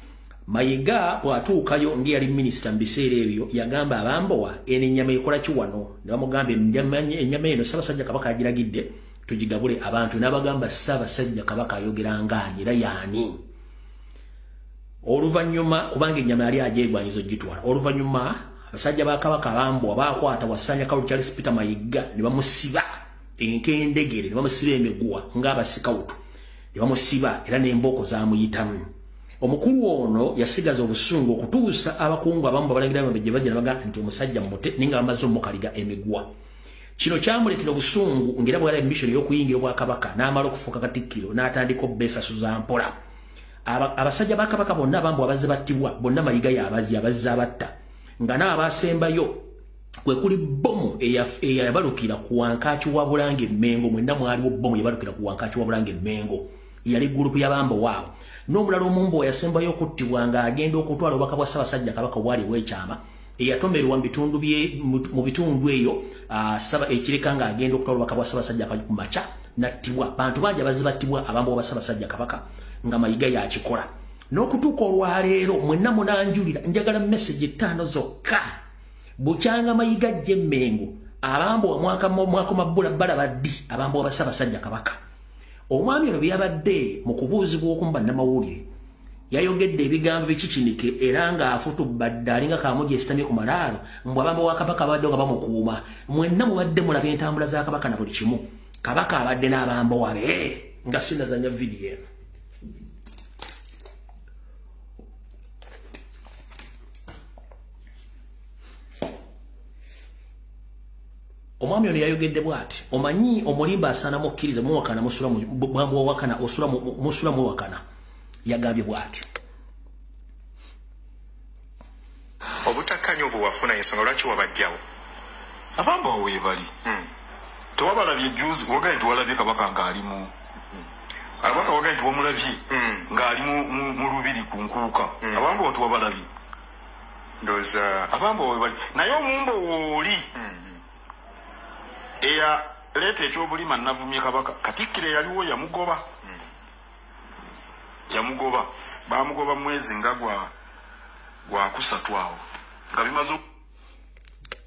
Mayiga bw'atuukayo ng'eyali minisita mu biseera ebyo yagamba abambowa eno ennyama ekola ki wano ne bamugamba ennyama eno Ssaabasajja Kabaka agiragidde tugigabule abantu n'abagamba Ssaabasajja Kabaka ayogera ng'ani era y'ani oluvannyuma kubanga ennyama yali agyegwanyiza ogitwala oluvannyuma abasajja ba Kabaka abambowa baakwata Wasanya Carol Charles Peter Mayiga ne bamusiba enkendegere ne bamusiba emiguwa ng'abasikawutu ne bamusiba era n'embooko zaamuyitamu omukulu ono yasigaza obusungu okutuusa abakungu abamu balagira bajje bajja nabaga nti omusajja mmote ninga amaze omukaliga emiguwa kino kyamuleetera obusungu ngera bwala emission y'okuyingira Obwakabaka n'amala okufuuka Katikkiro n'atandika obbesasuza mpola abasajja ba Kabaka bonna abambowa abazze battibwa bonna Mayiga y'abazze abatta nga n'abasembayo kwe kuli bomu eyabalukira ku Wankaaki wa Bulange Mmengo mwenna mwaliwo bomu yabalukira ku Wankaaki wa Bulange Mmengo yali gurupu y'abambowa abo n'omulala omumbowa yasembayo okuttibwa ng'agenda okutwala obubaka bwa Ssaabasajja Kabaka obwali bw'ekyama eyatomerwa mu bitundu eyo ekireka ng'agenda okutwala obubaka bwa Ssaabasajja Kabaka ku makya nattibwa bantu bangi abazze battibwa abambowa ba Ssaabasajja Kabaka nga Mayiga yakikola n'okutuuka olwaleero mwenna munanjulira njagala message 5 zokka bukyanga Mayiga ajje Mmengo abambowa mwaka mabbula balaba ddi abambowa ba Ssaabasajja Kabaka omwami ono byabadde mu kubuuzibwa okumu bannamawulire yayogedde ebigambo bikikinike era ng'afutubadde alinga Kamuji esitamye ku malaalo mbwe abambowa Kabaka abadde nga bamukuuma mwenna mubadde mulaba entambula za Kabaka na buli kimu Kabaka abadde n'abambowa be nga sinazanya vidiyo eno omwami ono yayogedde bw'ati omanyi omulimba asaana mukkiriza muwakana musula muwakana yagambye bw'ati obutakkanya obwo wafuna ensonga lwaki wabajjawo abambowa weebali tewabalabye juzi wagaye tiwalabye Kabaka ng'alimu abaka wagaye tiwamulabye ng'ali mu lubiri ku nkuuka abambowa tiwabalabye ndowooza abambowa weebali naye omumbowa oli eya leeta ekyobulima navumye Kabaka Katikkiro yaliwo yamugoba bamugoba mwezi nga gwa kusatu awo nga bimaze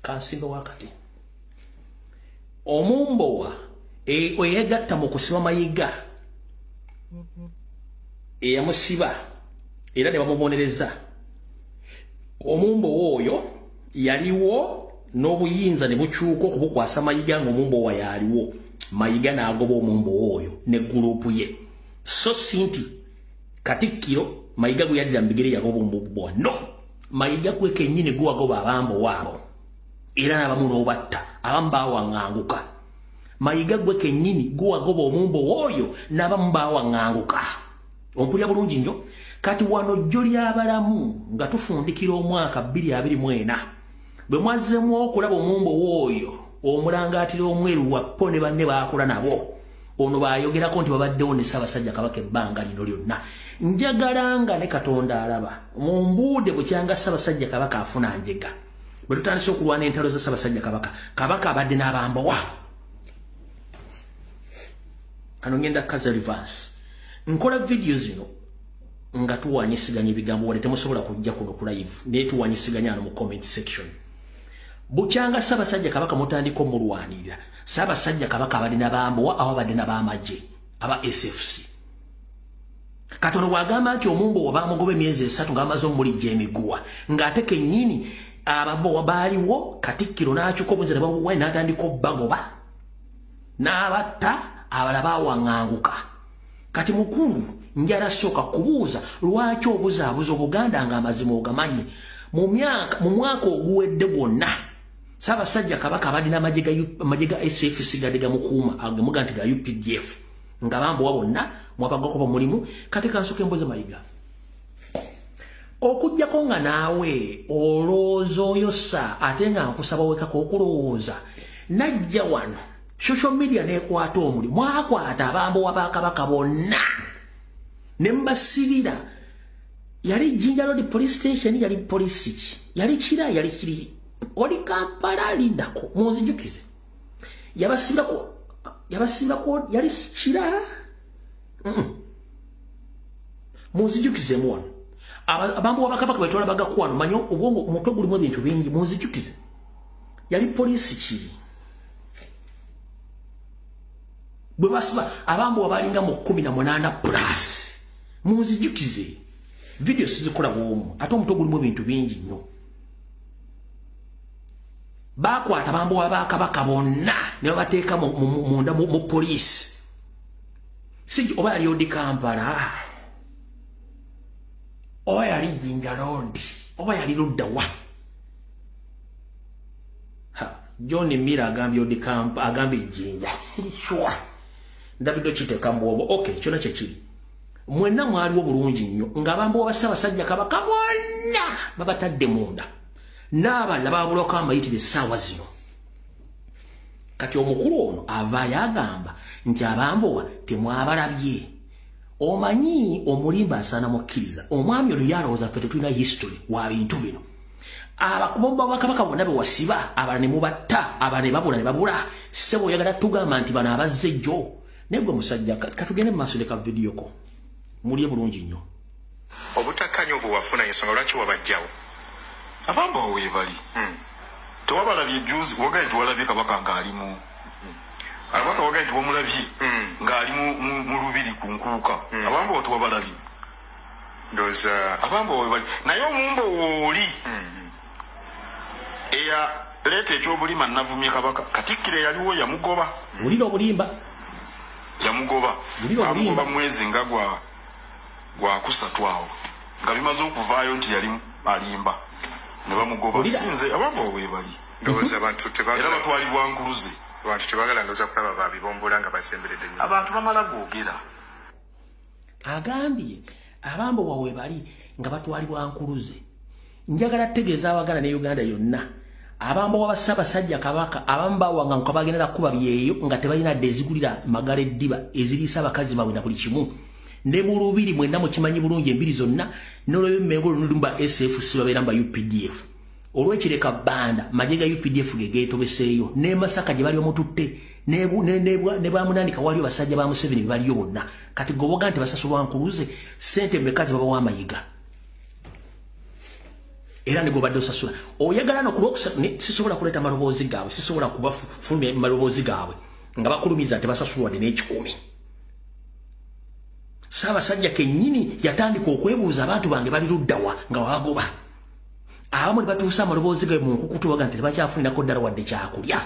kansimba wakati omumbowa eyegatta mu kusiba Mayiga eyamusiba era ne bamubonereza omumbowa oyo yaliwo n'obuyinza ne bukyuka okubukwasa Mayiga ng'omumbowa yaliwo Mayiga n'agoba omumbowa oyo ne gurupu ye so sinti Katikkiro Mayiga gwe yaddira mu bigere yagoba omumbowa no Mayiga gwe kennyini gwe wagoba abambowa abo era n'abamu n'obatta abamu baawaŋŋanguka Mayiga gwe kennyini gwe wagoba omumbowa oyo n'abamu baawaŋŋanguka ompulya bulungi nnyo kati wano jjo ly'abalamu nga tufundikira omwaka 2024 bwe mwazzemu okulaba omumbowa oyo omulangaatira omweru wappo ne banne baakola nabo ono baayogerako nti babaddewo ne Ssaabasajja Kabaka ebbanga lino lyonna njagala nga ne Katonda alaba mu mbuude bukyanga Ssaabasajja Kabaka afuna njega bwe tutandise okulwana entalo za Ssaabasajja Kabaka abadde n'abambowa ano ngenda kaza reverse nkola video zino nga tuwanyisiganya ebigambo wadde temusobola kujja kuno ku live naye tuwanyisiganya ano mu comment section bukyanga Ssaabasajja Kabaka mutandika omulwanirira Ssaabasajja Kabaka abadde n'abambowa awo abadde n'abamagye aba SFC Katono wagamba nti omumbowa bamugoba emyezi 3 ng'amaze omulijja emiguwa ng'ate kennyini abambowa baaliwo Katikkiro n'akyuka obunzira babuwayi n'atandika obbagoba n'abatta abala baawaŋŋanguka kati mukulu njala sooka kubuuza lwaki obuzaabuza Obuganda ng'amazima ogamanyi mu mwaka oguwedde gwonna Ssaabasajja Kabaka balina amagye SFC gadega mukuma agamuga nti ga UPDF nga bambo wabonna mwabagako ba mulimu kati kansuke emboze mayiga okujjako nga naawe olowooza yossa ate nga nkusaba wekako okulowooza najja wano social media nekwata omuli mwakwata abambo wabakabaka bonna ne mbasibira yali Jinja Road police station yali police yali kira yali kiri oli Kampala lindako muzijukize yabasibirako yali kira muzijukize muno abambo wabakabaka betwala bagakwano manyo obwongo umutwe gulimu ebintu bingi muzijukize yali police kiri bwe basiba abambo wabalinga mu 18 plus muzijukize video sizikola bwomu ate omutwe gulimu ebintu bingi nnyo bakwata abambo wabakabaka bonna ne bateeka munda mu police si oba yali odi Kampala oba yali Jinja Road oba yali luddawa John Mira agambye odi Kampala agambye Jinja siri sure Davido Chiteka mbwobo okay kyona kyekiri mwenna mwaliwo bulungi nnyo ng'abambo w'Abassaabasajja Kabaka bonna babatadde munda n'abalala babuloka amayitire essaawa zino kati omukulu ono avaayo agamba nti abambowa temwabalabye omanyi omulimba asaana mukkiriza omwami ono yalowooza ffe tetulina history wa bintu bino abakubomba bakabaka bonna be wasiba abala ne mubatta abala ne babula ne babula ssebo oyagala tugamba nti bano abazze jjo naye gwe musajja katugende mu maaso leka vidiyo ko mulye bulungi nnyo obutakkaanya obwo wafuna ensonga lwaki wabajjawo abamba weebali tewabalabye juzi wagaye nti walabye kabaka ng'alimu abaka wagaye nti wamulabye ng'ali mu lubiri ku nkuuka abamba tewabalabye ndowooza abamba weebali naye omumbo wooli eya leeta ekyobulima nnavumye kabaka katikkiro yaliwo yamugoba wulira obulimba yamugoba amugoba mwezi nga gwa kusatu awo nga bimaze okuvaayo nti yali alimba ne bamugoba sinze abamba weebali ndowooza abantu era batwalibwa nkuluze abantu tebagala ndowooza kulaba babibombola nga basemberedde nnyo abantu bamala googera agambye abamba waweebali nga batwalibwa nkuluze njagala tegeeza abaganda ne Uganda yonna abamba w'Abassaabasajja Kabaka abamu bawanga nga bagenda kuba byeyo nga tebalina dde ezigulira magala eddiba eziriisa abakazi baabwe na buli kimu ne mu lubiri mwenna mukimanyi bulungi embiri zonna n'olwebyo mmengo olulumba SFC babeera mba UPDF olw'ekireka bbanda magye ga UPDF ge geetobeseeyo ne Masaka gye bali bamututte ne bamunandika waliyo basajja ba Museveni be baliyo bonna kati goboga nti basasulwa nkuluze ssente mmeka babawa amayiga era ne gobadde osasula oyagala sisobola kuleeta maloboozi gaabwe sisobola kubafulumya maloboozi gaabwe nga bakulumiza nti basasulwa wadde n'ekikumi Ssaabasajja kennyini yatandika okwebuuza abantu bange bali luddawa nga wagoba abamu ne batuusa amaloboozi gaabwe mu nkukutu baga nti tebakyafunirako ddala wadde kyakulya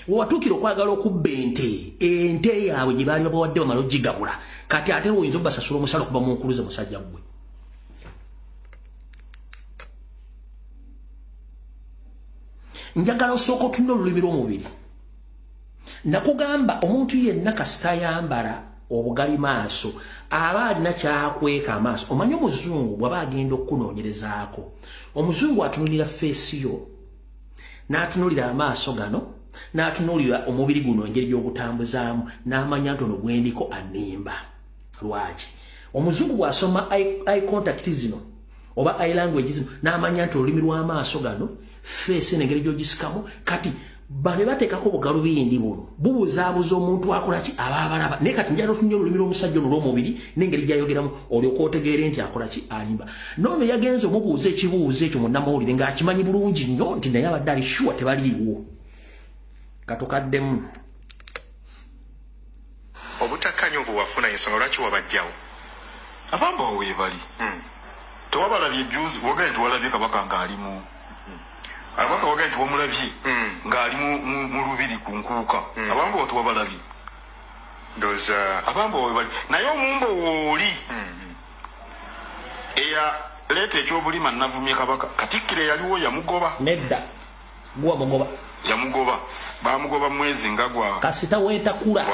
wewatuukira okwagala okubba ente yaabwe gye baali babawadde bamala ogigabula kati ate oyinza obbasasula omusala okuba mu nkuluze musajja gwe njagala osooka otunula olulimi lw'omubiri nakugamba omuntu yenna kasita ayambala obugali maaso aba alina kyakweka amaaso omanyi omuzungu bw'aba agenda okukunoonyerezaako omuzungu atunulira feesi yo n'atunulira amaaso gano n'atunulira omubiri guno engeri gy'ogutambuzaamu n'amanya nti ono gwendiko annimba lwaki omuzungu bw'asoma eye contact zino oba eye language zino n'amanya nti olulimi lw'amaaso gano feesi n'engeri gy'ogisikamu kati bane bateekako obugalubindi buno bubuzaabuza omuntu akolaki abaabalaba naye kati njala otunnya olulimi lw'omusajja ono olw'omubiri n'engeri gy'ayogeramu olyoka otegeere nti akolaki alimba noono yagenza omubuuza ekibuuzo ekyo munnamawulire ng'akimanyi bulungi nnyo nti naye abadde ali shuwa tebaliiwo katukaddemu obutakkaanya obwo wafuna ensonga lwaki wabajjawo abamba weebali tewabalabye juzi wagaye nti walabye kabaka ng'alimu abaka wagaye nti wamulabye ng'ali mu lubiri ku nkuuka abamba tewabalabye ndowooza abamba weebali naye omumbo wooli eya leeta ekyobulima nnavumye kabaka katikkiro yaliwo yamugoba nedda gwa mugoba yamugoba bamugoba mwezi ngagwa kasita weta kula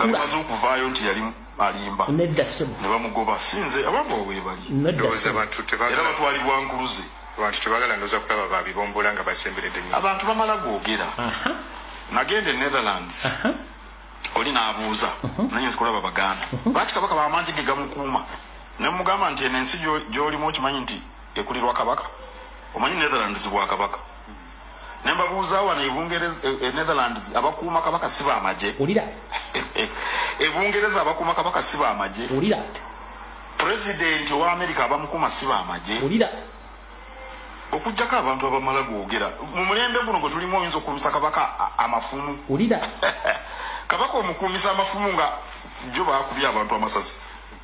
amaze okuvaayo nti yali alimba nedda sebo ne bamugoba sinze ababo webali ndoza bantu era batwalibwa nkuluze abantu tebagala ndoza kulaba babibombola nga basemberedde nnyo abantu bamala googera nagende Netherlands oli naabuuza nanyinza kulaba baganda lwaki kabaka bamangi ge gamukuuma ne mugamba nti ensi gy'olimu okimanyi nti ekulirwa kabaka omanyi Netherlands bwa kabaka ne mbabuuza wana Netherlands abakuuma kabaka si baamaje ulira Bungereza abakuuma kabaka si baamaje ulira president wa America abamukuuma si baamaje ulira okujjako abantu abamala googera mu mulembe guno gwe tulimu oyinza okulumisa kabaka amafumu ulira kabaka omukuumisa amafumu nga jo baakubye abantu amasasi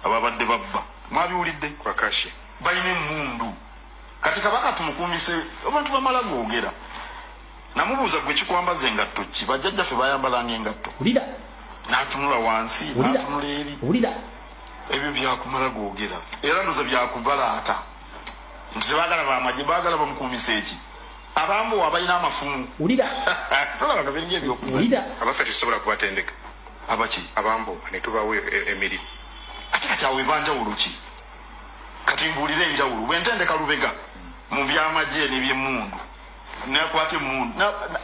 ababadde babba mwabiwulidde kwakashi balina emmundu kati kabaka tumukuumise abantu bamala googera namubuuza gwe kikwambaza engatto ki bajjajjaffe bayambalanga engatto ulira n'atunula wansi n'atunula eri ulira ebyo byakumala googera era ndoza byakubalaata nti tebaagala bamaje baagala bamukuumisa eki abambu abalina amafumu ulira tolaba beringa ebyokuza ulira abaffe tusobola kubatendeka abaki abambo ne tubawe emirimu ate kati awo ebanjawulo ki kati mbuulira enjawulo bwentendeka lubega mu byamaje n'ebyemmundu nakwate mundu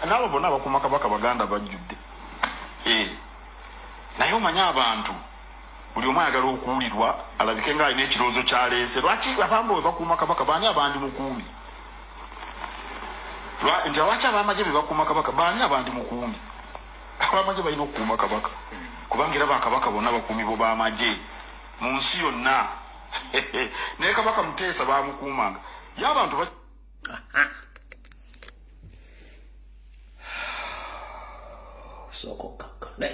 nabo bonna abakuuma kabaka baganda bajjudde naye omanya abantu buli omu ayagala okuwulirwa alabike nga alina ekirowoozo kyaleese lwaki abambo bwe bakuuma kabaka baani abandi mukuumi nti lwaki abamaje be bakuuma kabaka baani abandi mukuumi abamaje balina okukuuma kabaka kubanga era bakabaka bonna bakuumi bo bamaje mu nsi yonna naye kabaka Muteesa bamukuumanga ye abantu soko kakane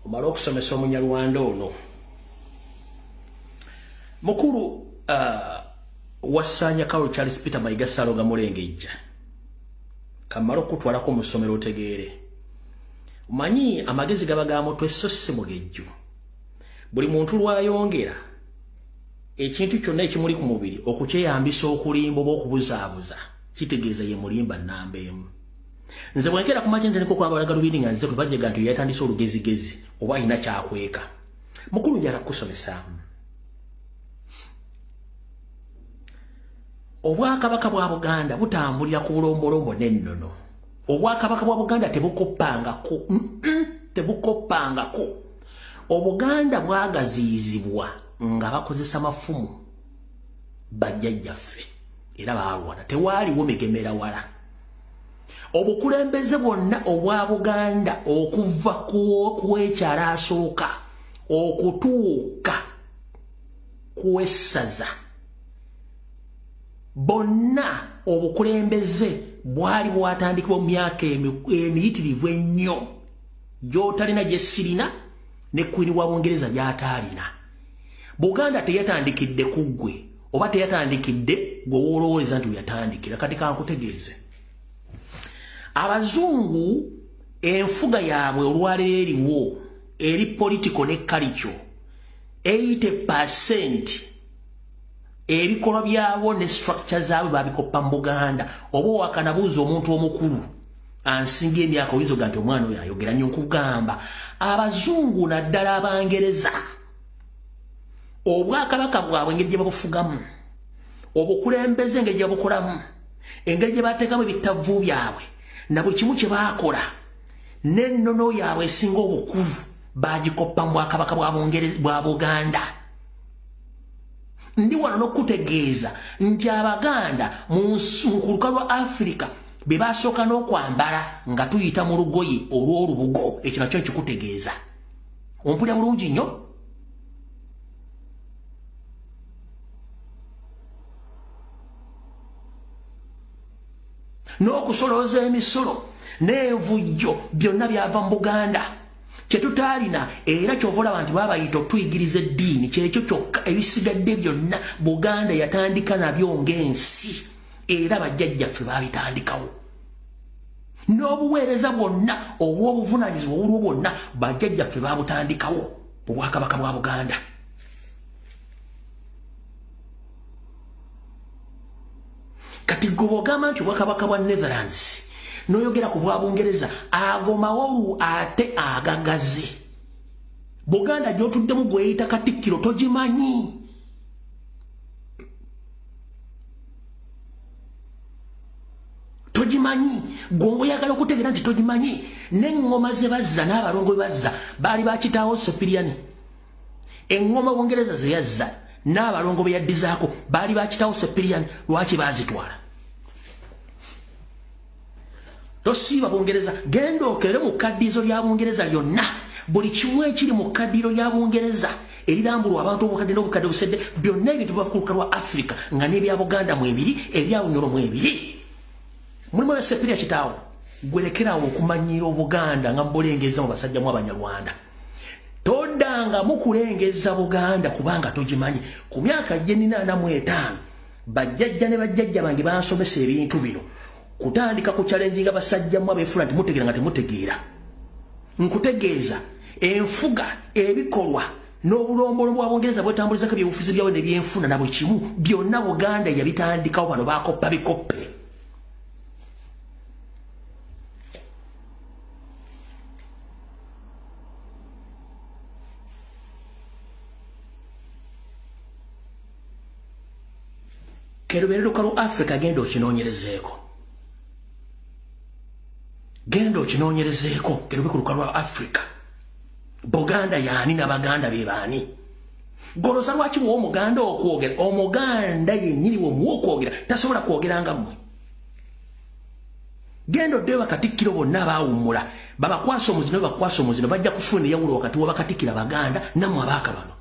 omala okusomesa omunyarwanda ono mukulu wassanya Carol Charles Peter Mayiga Saloga Mulengejja kamala okutwalako mu ssomero otegeere manyi amagezi gaba ga mutwe so si mugejju buli muntu lwayongera ekintu kyonna ekimuli ku mubiri okukyeyambisa okulimba oba okubuzaabuza kitegeeza ye mulimba nnamba emu nze bwenkera kumakya nteneko kwambala galubindi nga nze kubajjaga nti yatandise olugezigezi oba alina kyakweka mukulu njala kukusomesaamu obwakabaka bwa Buganda butambulira ku bulombolombo n'ennono obwakabaka bwa Buganda tebukoppangako Obuganda bwagaziyizibwa nga bakozesa mafumu bajjajjaffe era baalwana tewaaliwo migemera wala obukulembeze bwonna obwa Buganda okuva ku ekyala asooka okutuuka ku essaza bonna obukulembeze bwali bwatandikibwa mu myaka emiyitirivu ennyo gy'otalina gye sirina ne kwini wa Bungereza gy'ataalina Buganda teyatandikidde ku ggwe oba teyatandikidde gwe woolowooza nti yatandikira kati kankutegeeze abazungu enfuga yaabwe olwaleero eriwo eri political ne culture 80% ebikolwa byabo ne structure zaabwe babikoppa mu Buganda oba wakanabuuza omuntu omukulu ansinga emyaka oyinza oga nti omwana oyo ayogera nnyo nkugamba abazungu naddala Abangereza obwakabaka bwabwe engeri gye babufugamu obukulembeze engeri gye babukolamu engeri gye bateekamu ebitavu byabwe na buli kimu kye baakola n'ennono yaabwe esinga obukulu baagikoppa mu bwakabaka bwa Buganda ndi wano n'okutegeeza nti Abaganda mu kuluka lwa Africa be basooka n'okwambala nga tuyita mu lugoye olw'olubugo ekyo nakyo nkikutegeeza ompulira bulungi nnyo n'okusolooza emisolo n'envujjo byonna byava mu Buganda kyetutaalina era kyova olaba nti babayita okutuyigiriza eddiini kyekyo kyokka ebisigadde byonna Buganda yatandika nabyo ng'ensi era bajjajjaffe baabitandikawo n'obuweereza bwonna obw'obuvunaanyizibwa obulwo bwonna bajjajjaffe baabutandikawo mu Bwakabaka bwa Buganda kati gobogama nti Obwakabaka bwa Netherlands noyogera ku bwa Bungereza agomawo ate agagaze Buganda gyotuddemu gweyita Katikkiro togimanyi gongo yagala okutegera nti togimanyi n'engoma ze bazza n'abalongo bazza baali bakitaawo Sepiriani engoma Bungereza ze yazza n'abalongo be yaddizaako baali bakitaawo Sepiriani lwaki bazitwala tosiiba Bungereza genda okere mu kaddizo lya Bungereza lyonna buli kimu ekiri mu kaddiro lya Bungereza erirambulwa abantu obukadde n'obukadde busedde byonna ebintu bavukuluka lwa Afrika nga n'ebya Buganda mu ebiri ebya Bunyoro mu ebiri mulimu ya Sepiria kitaawo gwerekerawo okumanyiira Obuganda nga mbulengeza mu basajja mu Abanyarwanda todanga mukulengeza Buganda kubanga togimanyi ku myaka gye 45 bajjajja ne bajjajja bange bansomesa ebintu bino kutandika ku challenge nga basajja mu abefula nti mutegeera nga temutegeera nkutegeeza enfuga ebikolwa n'obulombolo bwa Bungereza bwetambulizako byebufuzi byawe ne byenfuna nabo kimu byonna Buganda yabitandikawo bano bakoppa bikoppe Keruberero kalu Afrika gendo kinonyerezeeko keruberero kalu Afrika Buganda yani na Baganda bebani goloza lwaki wo Omuganda okwogera Omuganda yenyiri wo muokwogera tasobola kwogeranga mmwe gendo deba Katikkiro bonna baawumula babakwasa omuzino bajja kufuna yawulo wakati wa Katikkira Baganda namwe abaka bano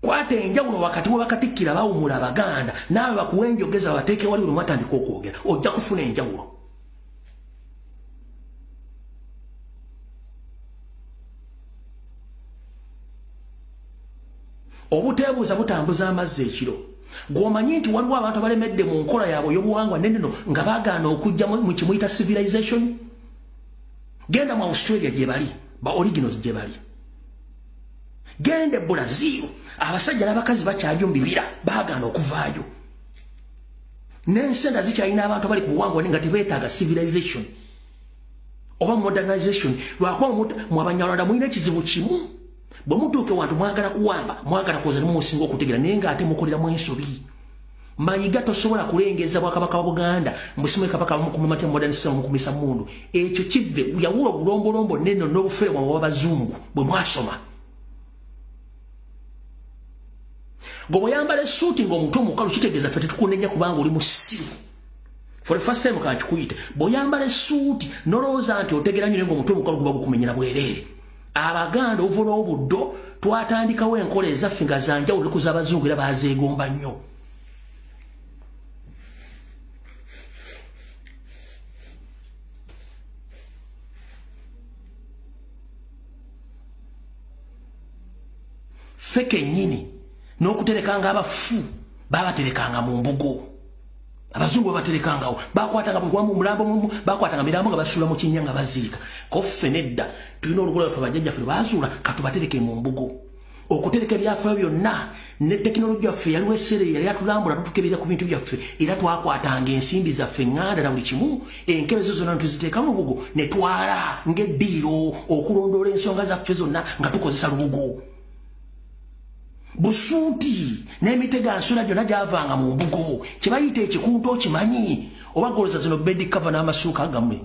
kwate enjawulo wakati wa Katikkira baawumula Baganda nawe bakuwenjogeza bateeke wali buli mwatandika okwogera ojja kufuna enjawulo obuteebuuza butambuza amazzi ekiro gwomanyi nti waliwo abantu abalemedde mu nkola yaabwe y'obuwangwa neneno nga baagaana okujja mu kimuyita civilization genda mu Australia gye bali ba originals gye bali gende Brazil abasajja n'abakazi bakyali mu bibira baagaana okuvaayo n'ensenda zikyalina abantu abali ku buwangwa nga tebeetaaga civilization oba modernization lwakuba mu Abanyarwanda mulina ekizibu kimu bwe mutuuke wantu mwagala kuwamba mwagala kuza nemusinga okutegera naye ng'ate mukolera mu ensobi mayiga tosobola kulengeza Bwakabaka wa Buganda mbusimu Kabaka mukumamatya modern system mukumisa mundu ekyo kive yawulo bulombolombo neno n'obufere bwa wabazungu bwe mwasoma gobo yambale suuti ng'omuntu omukalu kitegeeza ffe tetukunenya kubanga oli musiru for the first time kakikuyite bw'oyambala suuti nolowooza nti otegera nnyo ng'omuntu omukalu guba gukumenyera bwereere Abaganda ovuna obuddo twatandikawo enkola ezaffe nga zanjawulo kuza abazungu era bazeegomba nnyo ffe kennyini n'okuterekanga abafu babaterekanga mu mbugo abazungu babaterekangawo bakwatanga bwe mu mulambo bakwatanga mirambo nga basula mu kinnya nga baziika ko ffe nedda tulina olugola lwaffe bajjajjaffe bazuula katubatereke mu mbugo okutereka ebyafaayo byonna ne tekinologiya yaffe yaliwo esseere yali atulambula tutukebera ku bintu byaffe era twakwatanga ensimbi zaffe ŋŋanda na buli kimu enkebezo zonna netuziteeka mu lubugo ne twala ng'eddiiro okulondoola ensonga zaffe zonna nga tukozesa lubugo busuuti n'emitega nsula gyonna gyavanga mu mbugo kye bayita ekikunta okimanyi oba goloza zino bedi kava n'amasuuka gammwe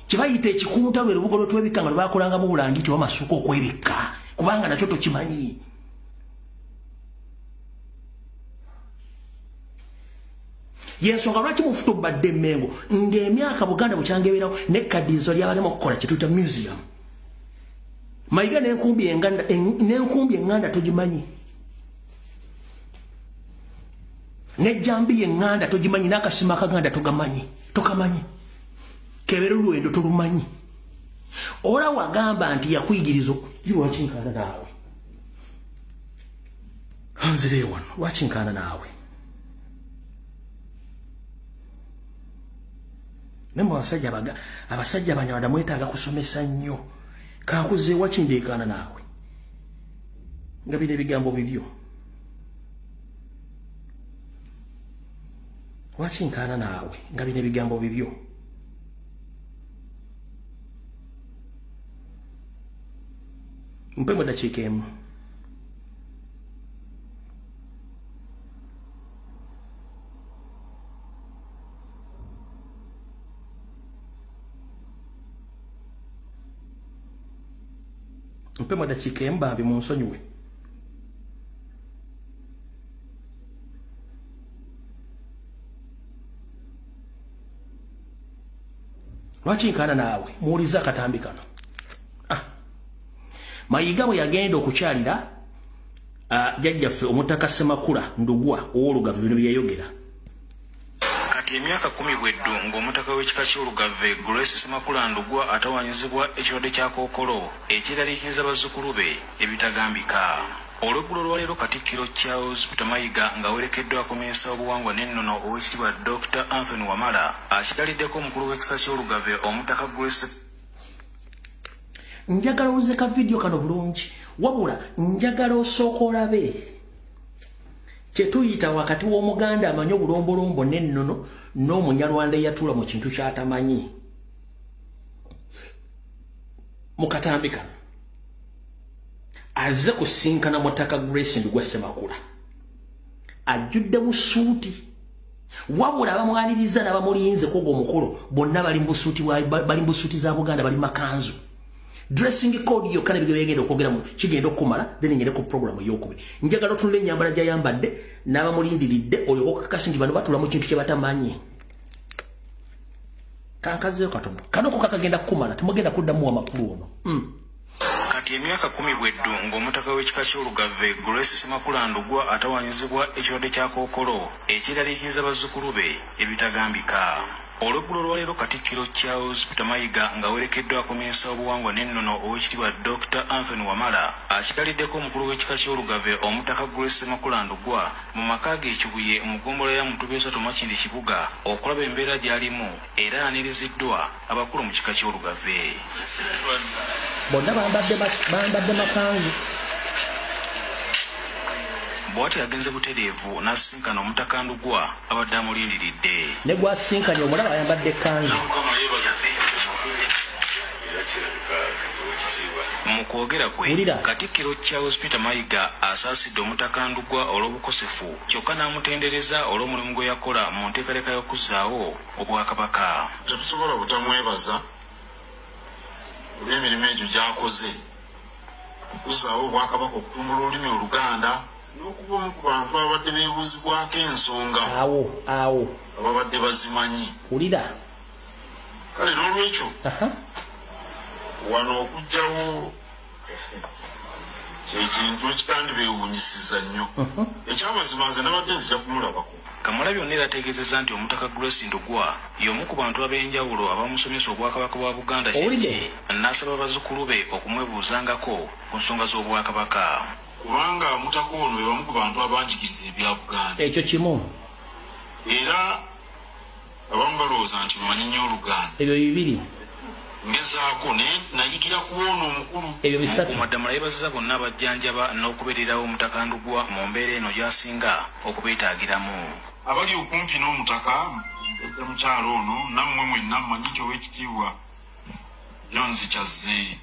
kye bayita ekikunta lwe lubugo lwetwebikka nga lwe baakolangamu bulangiti w'amasuuka okwebikka kubanga nakyo tokimanyi yensonga lwaki mufuta obadde Mmengo ng'emyaka Buganda bukyangebeerawo n'ekkaddizo lyabalema okukola kye tuyita museum mayiga n'enkumbi enganda togimanyi n'ejjambi enganda togimanyi n'akasima akaganda tokamanyi kebera olwendo tolumanyi ola wagamba nti yakuyigiriza lwakinkaana naawe hanzire wano lwakinkaana naawe nemwe abasajja Abanyarwanda mwetaaga kusomesa nnyo kakuze wakindeekaana naawe nga bino ebigambo bibyo Lwaki nkaana naawe nga bino ebigambo bibyo? Mpe mu dakiika emu. Mpe mu dakiika emu bambi munsonyiwe. Lwaki nkaana naawe muwuliza akatambi kano? Mayiga bwe yagenda okukyalira jjajjaffe Omutaka Ssemakula Ndugwa ow'Olugave bino byeyogera. Kati emyaka 10 bweddu ng'omutaka w'ekika ky'Olugave Grace Ssemakula Ndugwa atawanyizibwa ekirwadde kya kookolo ekiraliikiriza bazzukulu be ebitagambika. Olweggulo lwaleero Katikkiro Charles Peter Mayiga ng'awerekeddwako minisita w'obuwangwa n'ennono Oweekitiibwa Dr. Anthony Wamala akitaliddeko omukulu w'ekika ky'Olugave Omutaka Grace. Njagala oze ka video kano bulungi wabula njagala osooka olabe kye tuyita wakati w'Omuganda amanyi obulombolombo n'ennono n'Omunyarwanda eyatuula mu kintu ky'atamanyi mu katambi kano azze kusinkana Mutaka Grace Ndugwa Ssemakula ajjudde busuuti wabula abamwaniriza n'abamulinze kwogo omukolo bonna bali mu busuuti za Buganda bali makanzu. Dressing code yo kana bigenda okwogera mu kigenda okumala then ngende ku program yokubi njagala tunule enyambala gya yambadde n'abamulindiridde oyo okakasi nti bano batula mu kintu kye batamanyi kankaze katono kano kokakagenda kumala temugenda kuddamu amakulu ono. Kati emyaka 10 bweddu ng'omutaka w'ekika ky'Olugave Grace Ssemakula Ndugwa atawanyizibwa ekirwadde kya kookolo ekiraliikiriza bazzukulu be ebitagambika. Olweggulo lwaleero Katikkiro Charles Peter Mayiga ng'awerekeddwako minisita w'obuwangwa n'ennono Oweekitiibwa Dr. Anthony Wamala akitaliddeko omukulu w'ekika ky'Olugave Omutaka Grace Ssemakula Ndugwa mu maka ge Kibuye mu ggombolola ya Mutubeesa Tomakindi Kibuga okulaba embeera gy'alimu era aniriziddwa abakulu mu kika ky'Olugave. Bonna bambadde makanzu. Bw'ati yagenze butereevu n'asisinkana Omutaka Ndugwa abadde amulindiridde. Ne gwasinkanye omulaba ayambadde kanzu. Mu kwogera kwe Katikkiro Charles Peter Mayiga asaasidde Omutaka Ndugwa olw'obukosefu kyokka n'amutendereza olw'omulimu gwe yakola mu nteekateeka y'okuzzaawo Obwakabaka. Tetusobola butamwebaza olw'emirimu egyo gy'akoze okuzzaawo Obwakabaka okutumbula olulimi Oluganda n'okuba omu ku bantu abadde beebuuzibwako ensonga awo ababadde bazimanyi. Wulira Kale n'olwekyo wano okugjawo ekintu ekitandibeewuunyisiza nnyo ekyamazima nze nabadde nzija kumulabako. Kamalabyonna era ategeezezza nti Omutaka Grace Ndugwa y'omu ku bantu ab'enjawulo abamusomesa Obwakabaka bwa Buganda kyeki n'asaba bazzukulu be okumwebuuzangako ku nsonga z'Obwakabaka. Kubanga Mutaka ono be bamu ku bantu abanjigiriza ebya Buganda. Ekyo kimu. Era abamu balowooza nti mmanyi nnyo Oluganda. Ebyo bibiri. Ngezaako nayigira kuwoona omukulu. Ebyo bisatu. Mukuumaddamula yeebazizza bonna abajjanjaba n'okubeererawo Omutaka Ndugwa mu mbeera eno gy'asinga okubeetaagiramu. Abali okumpi n'Omutaka mukyalo ono nammwe mwenna mmanyi nti Oweekitiibwa Jones Kyazze.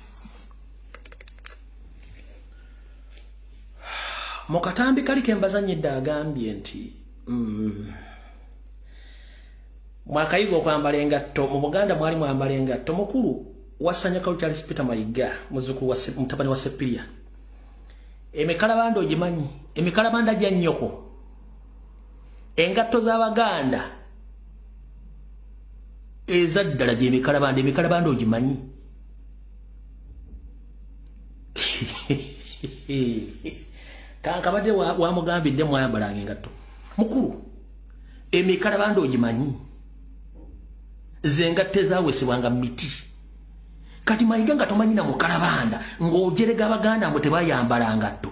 Mu katambi kali ke mbazanyidde agambye nti mwakayiga okwambala engatto mu Buganda mwali mwambala engatto. Mukulu wasanya Charles Peter Mayiga muzzukulu wa mutabani wa Sepiria emikalabanda ogimanyi emikalabanda gya nnyoko engatto z'Abaganda ezaddala gye emikalabanda ogimanyi. Kankabadde wamugambidde mwayambalanga engatto. Mukulu emikalabanda ogimanyi zengatte zaawesebwanga miti. Kati Mayiga nga tomanyi na mukalabanda ng'ojerega Abaganda mwe tebayambala ngatto.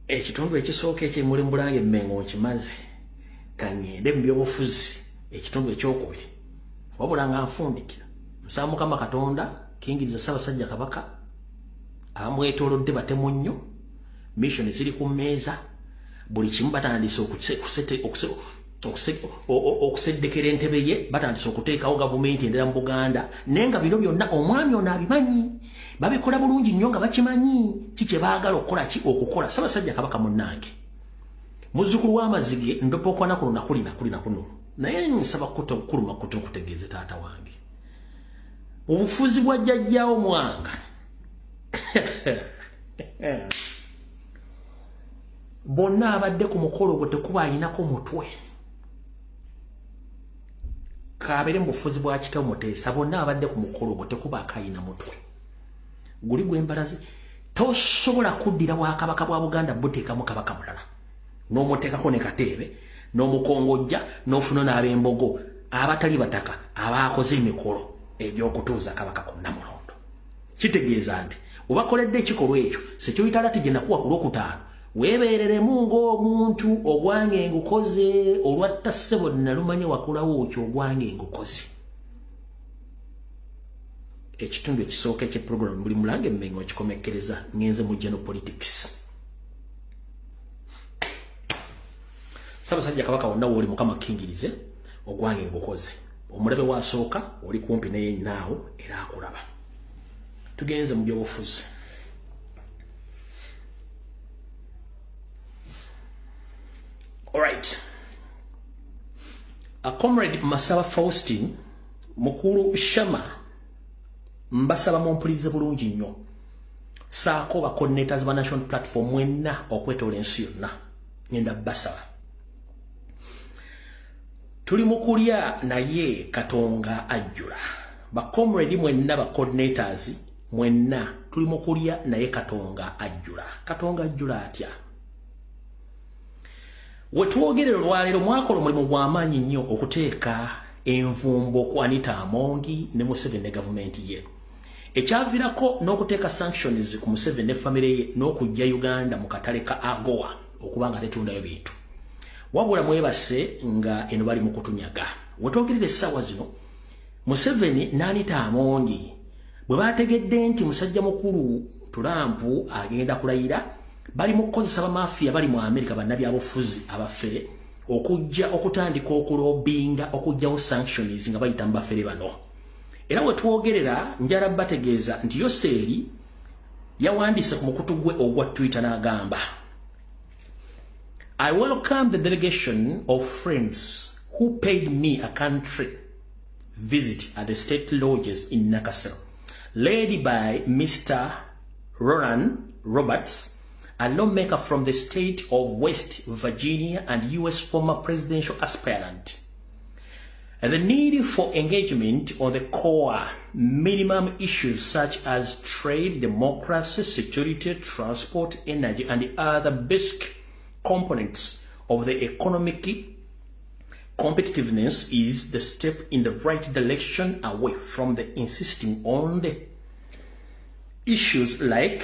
Ekitundu ekisooka eky'emulimu Bulange Mmengo nkimaze kangende mu byobufuzi ekitundu ekyokubiri wabula nga nfundikira nsaba Mukama Katonda kingiriza Ssaabasajja Kabaka amwetolodde batemu nnyo mission ziri ku mmeeza buli kimu batandise okuseddekera entebe ye batandise okuteekawo gavumenti endala mu Buganda naye nga bino byonna omwami ono abimanyi babikola bulungi nnyo nga bakimanyi kikye baagala okukola ki okukola Ssaabasajja Kabaka munnange muzzukulu w'amazige ndopokwana kuno nakuli kuno naye nsaba kukuluma kutegeeze taata wange obufuzi bwa jjajjaawo mwanga bonna abadde ku mukolo gwe tekuba ayinako mutwe kabere mu bufuzi bwa Kitawo Muteesa bonna abadde ku mukolo gwe tekuba akayina mutwe guli gw'embalazi tosobola kuddira Bwakabaka bwa Buganda buteekamu kabaka mulala n'omuteekako ne Kateebe n'omukongojja n'ofuna n'ab'embogo abatali bataka abaakoze emikolo egy'okutuuza kabaka ku Namulondo kitegeeza nti obakoledde ekikolwa ekyo sekyoyita lati gye nakuwa ku Lwokutaano weebeereremu ng'omuntu ogwange ngukoze olwatta ssebo nalumanye wakulawo okyo ogwange ngukoze ekitundu ekisooka eky'eprogramu buli mulange mmengo ekikomekereza ngenze mu general politics Ssaabasajja Kabaka wonna wooli Mukama akkingirize ogwange ngukoze omulabe wasooka oli kumpi naye naawo era akulaba tugenze mu byobufuzi alright a comrade Masaba Faustin mukulu Shama mbasaba mumpulirize bulungi nnyo saako ba coordinators ba national platform mwenna okwetoola ensi yonna ngenda basaba tuli mukulya naye Katonga ajjula ba comrade mwenna ba coordinators mwenna tuli mukulya naye Katonga ajjula atya wetwogerera olwaleero mwakola omulimu gw'amaanyi nnyo okuteeka envumbo ku Anita Amongi ne Museveni ne gavumenti ye ekyavirako n'okuteeka sanctions ku Museveni ne famire ye n'okujja Uganda mu katale ka AGOA okuba nga tetundayo bintu wabula mwebase nga eno bali mu kutunyaga wetwogerera essaawa zino Museveni ne Anita Amongi bwe bategedde nti musajja mukulu Trump agenda kulayira bali mu kukozesa bamafiya bali mu Amerika bannabyabufuzi abafere okujja okutandika okulobinga okujjawo sanctions nga bayita mu bafere bano era wetwogerera njala bategeeza nti Yoseeri yawandiise ku mukutu gwe ogwa Twitter n'agamba I welcome the delegation of friends who paid me a country visit at the state lodges in Nakasero, led by Mr. Ronan Roberts, a lawmaker from the state of West Virginia and U.S. former presidential aspirant. And the need for engagement on the core minimum issues such as trade, democracy, security, transport, energy, and the other basic components of the economic competitiveness is the step in the right direction away from the insisting on the issues like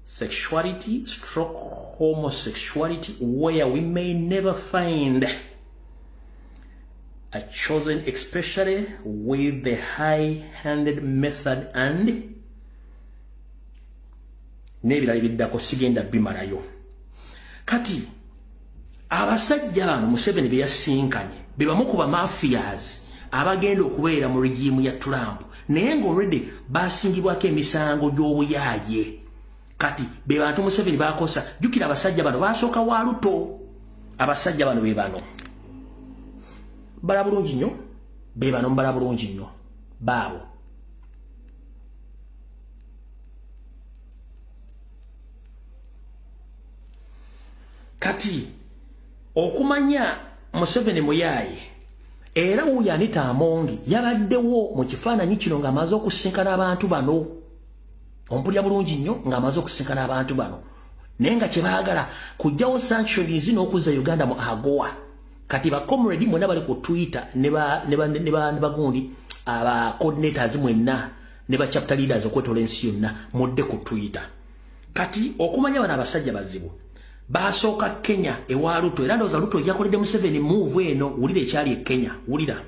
sexuality, stroke homosexuality, where we may never find a chosen, especially with the high-handed method and nebirala biddako sigenda bimalayo. Kati abasajja bano Museveni be yasinkanye be bamu ku mafias abagenda okubeera mu regimu ya Trump naye nga already basingibwako emisango gy'obuyaaye. Kati be bantu Museveni bakosa jukira abasajja bano basooka wa luto. Abasajja bano be bano bala bulungi nnyo be bano mbala bulungi nnyo baabo. Kati okumanya Museveni muyaaye era uyo Anita Amongi yabaddewo mu kifaananyi kino ng'amaze okusinkana abantu bano. Ompulya bulungi nnyo ng'amaze okusinkana abantu bano naye nga kye baagala kujjawo sanctions n'okuzza Uganda mu AGOA. Kati ba comrade mwenna bali ku Twitter ne bagundi aba coordinators mwenna ne ba chapter leaders okwetola ensi yonna mudde ku Twitter. Kati okumanya bano abasajja bazibu basooka Kenya ewa Ruto era ndowooza Ruto yakoledde Museveni move eno wulira ekyali e Kenya wulira.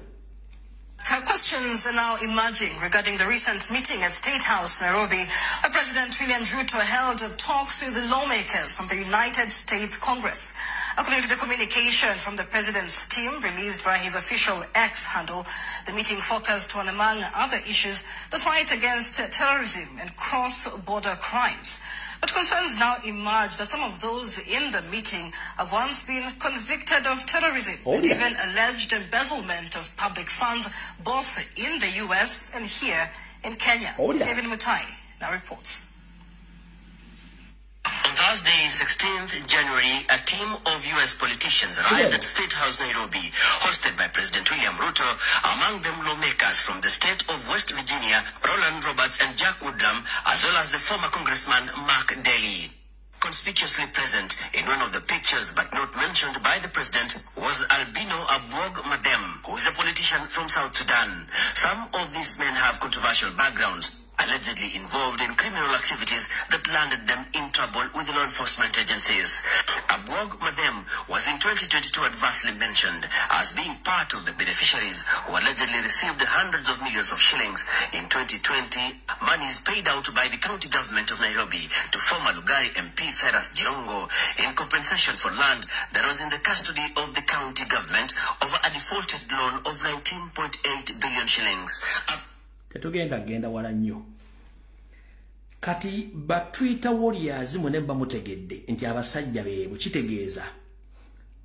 questions are now emerging regarding the recent meeting at State House, Nairobi, where President William Ruto held talks with the lawmakers from the United States Congress. According to the communication from the president's team released via his official X handle, the meeting focused on, among other issues, the fight against terrorism and cross-border crimes. But concerns now emerge that some of those in the meeting have once been convicted of terrorism and even alleged embezzlement of public funds, both in the U.S. and here in Kenya. David Mutai now reports. On Thursday, 16th January, a team of U.S. politicians arrived at State House, Nairobi, hosted by President William Ruto, among them lawmakers from the state of West Virginia, Roland Roberts and Jack Woodrum, as well as the former Congressman Mark Daly. Conspicuously present in one of the pictures but not mentioned by the president was Albino Abwog Madem, who is a politician from South Sudan. Some of these men have controversial backgrounds, allegedly involved in criminal activities that landed them in trouble with law enforcement agencies. Abwog Madem was in 2022 adversely mentioned as being part of the beneficiaries who allegedly received hundreds of millions of shillings in 2020, monies paid out by the county government of Nairobi to former Lugari MP Cyrus Jirongo in compensation for land that was in the custody of the county government over a defaulted loan of 19.8 billion shillings. Tetugenda wala nnyo. Kati ba Twitter warriors munemba mutegedde nti abasajja beebo kitegeeza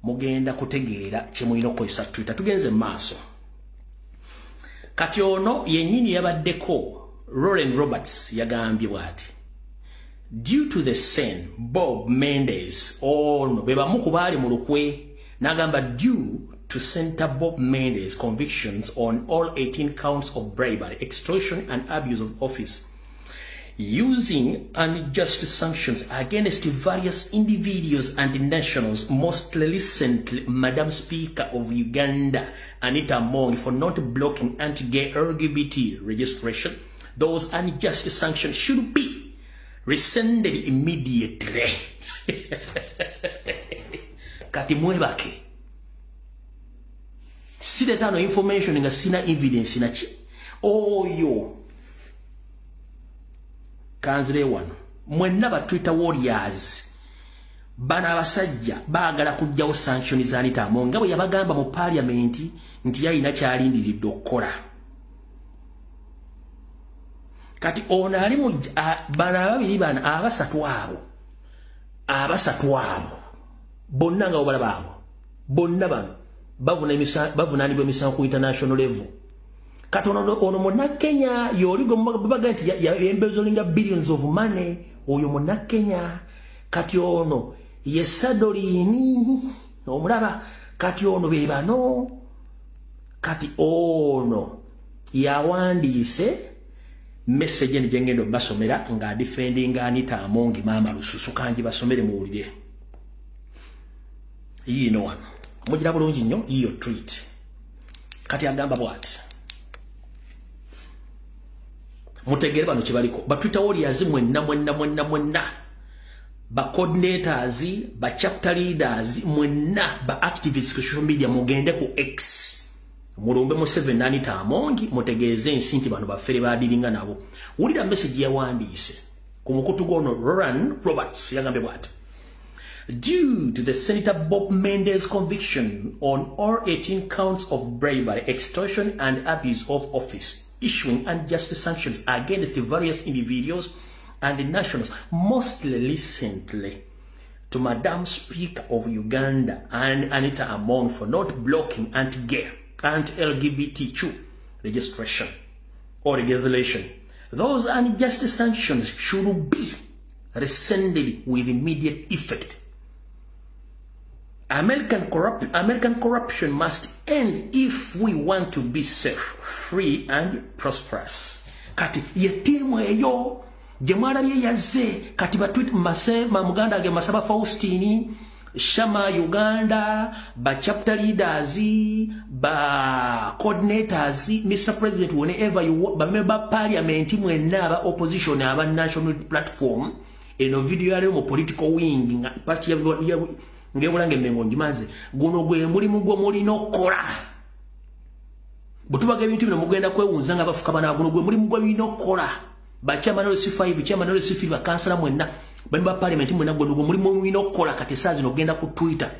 mugenda kutegeera kyemulina okukozesa Twitter. Tugenze maaso. Kati ono yennyini yabaddeko Roland Roberts yagambye bw'ati, due to the sin Bob Mendes ono be bamu ku baali mu lukwe n'agamba due to Senator Bob Mendes' convictions on all 18 counts of bribery, extortion and abuse of office, using unjust sanctions against various individuals and nationals, most recently Madam Speaker of Uganda, Anita Among, for not blocking anti-gay LGBT registration. Those unjust sanctions should be rescinded immediately. Kati mwebake. Sidetano information nga sina evidence na chi. Oyo. Kanzire wano. Mwenna ba Twitter warriors. Bana abasajja baagala kujjawo sanction za Anita Among. Nga bwe yabagamba mu parliament nti yalina kyalindiridde okukola. Kati ono ali mu bana babiri bana abasatu abo. Bonna nga obalaba abo. Bonna bano. Bavunanibwa emisango ku international level. Kati ono muna Kenya yoligo babaga nti embezolinga billions of money oyo muna Kenya. Kati ono yesadolini omulaba. Kati ono bebano. Kati ono yawandiise message njengendo basomera nga defending Anita Among mama lususu kanji basomere muwulire. Iyi no one. Mujira bulungi nnyo iyo tweet. Kati agamba bwati. Mutegere bano kibaliko. Ba Twitter warriors mwenna. Ba coordinators, ba chapter leaders, mwenna ba activists ku social media mugende ku X. Mulumbe mu 7 Anita Among mutegeeze ensinti bano bafere badiringa nabo. Wulira message yawandiise. Ku mukutu gono Roland Roberts yagambe bwati. Due to the Senator Bob Mendes' conviction on all 18 counts of bribery, extortion and abuse of office, issuing unjust sanctions against various individuals and nationals, most recently to Madam Speaker of Uganda and Anita Among for not blocking anti-gay, anti-LGBTQ registration or regulation. Those unjust sanctions should be rescinded with immediate effect. American corruption must end if we want to be safe, free and prosperous. Kati yetimu eyo jemwala bye yaze kati batwit masema muganda ge masaba Faustini Shama Uganda ba chapter leaders ba coordinators Mr. President whenever you want ba member parliament mwenna ba opposition aba national platform eno video yale mu political wing party ya ngebulange mengo njimaze guno gwe mulimu gwo mulino kola butubaga ebintu bino mugenda kwewunza nga bafuka bana guno gwe mulimu gwe bino kola bachama no C5 chama no C5 bakansala mwenna bali ba parliament mwenna gwe mulimu bino kola kati sazi no genda ku Twitter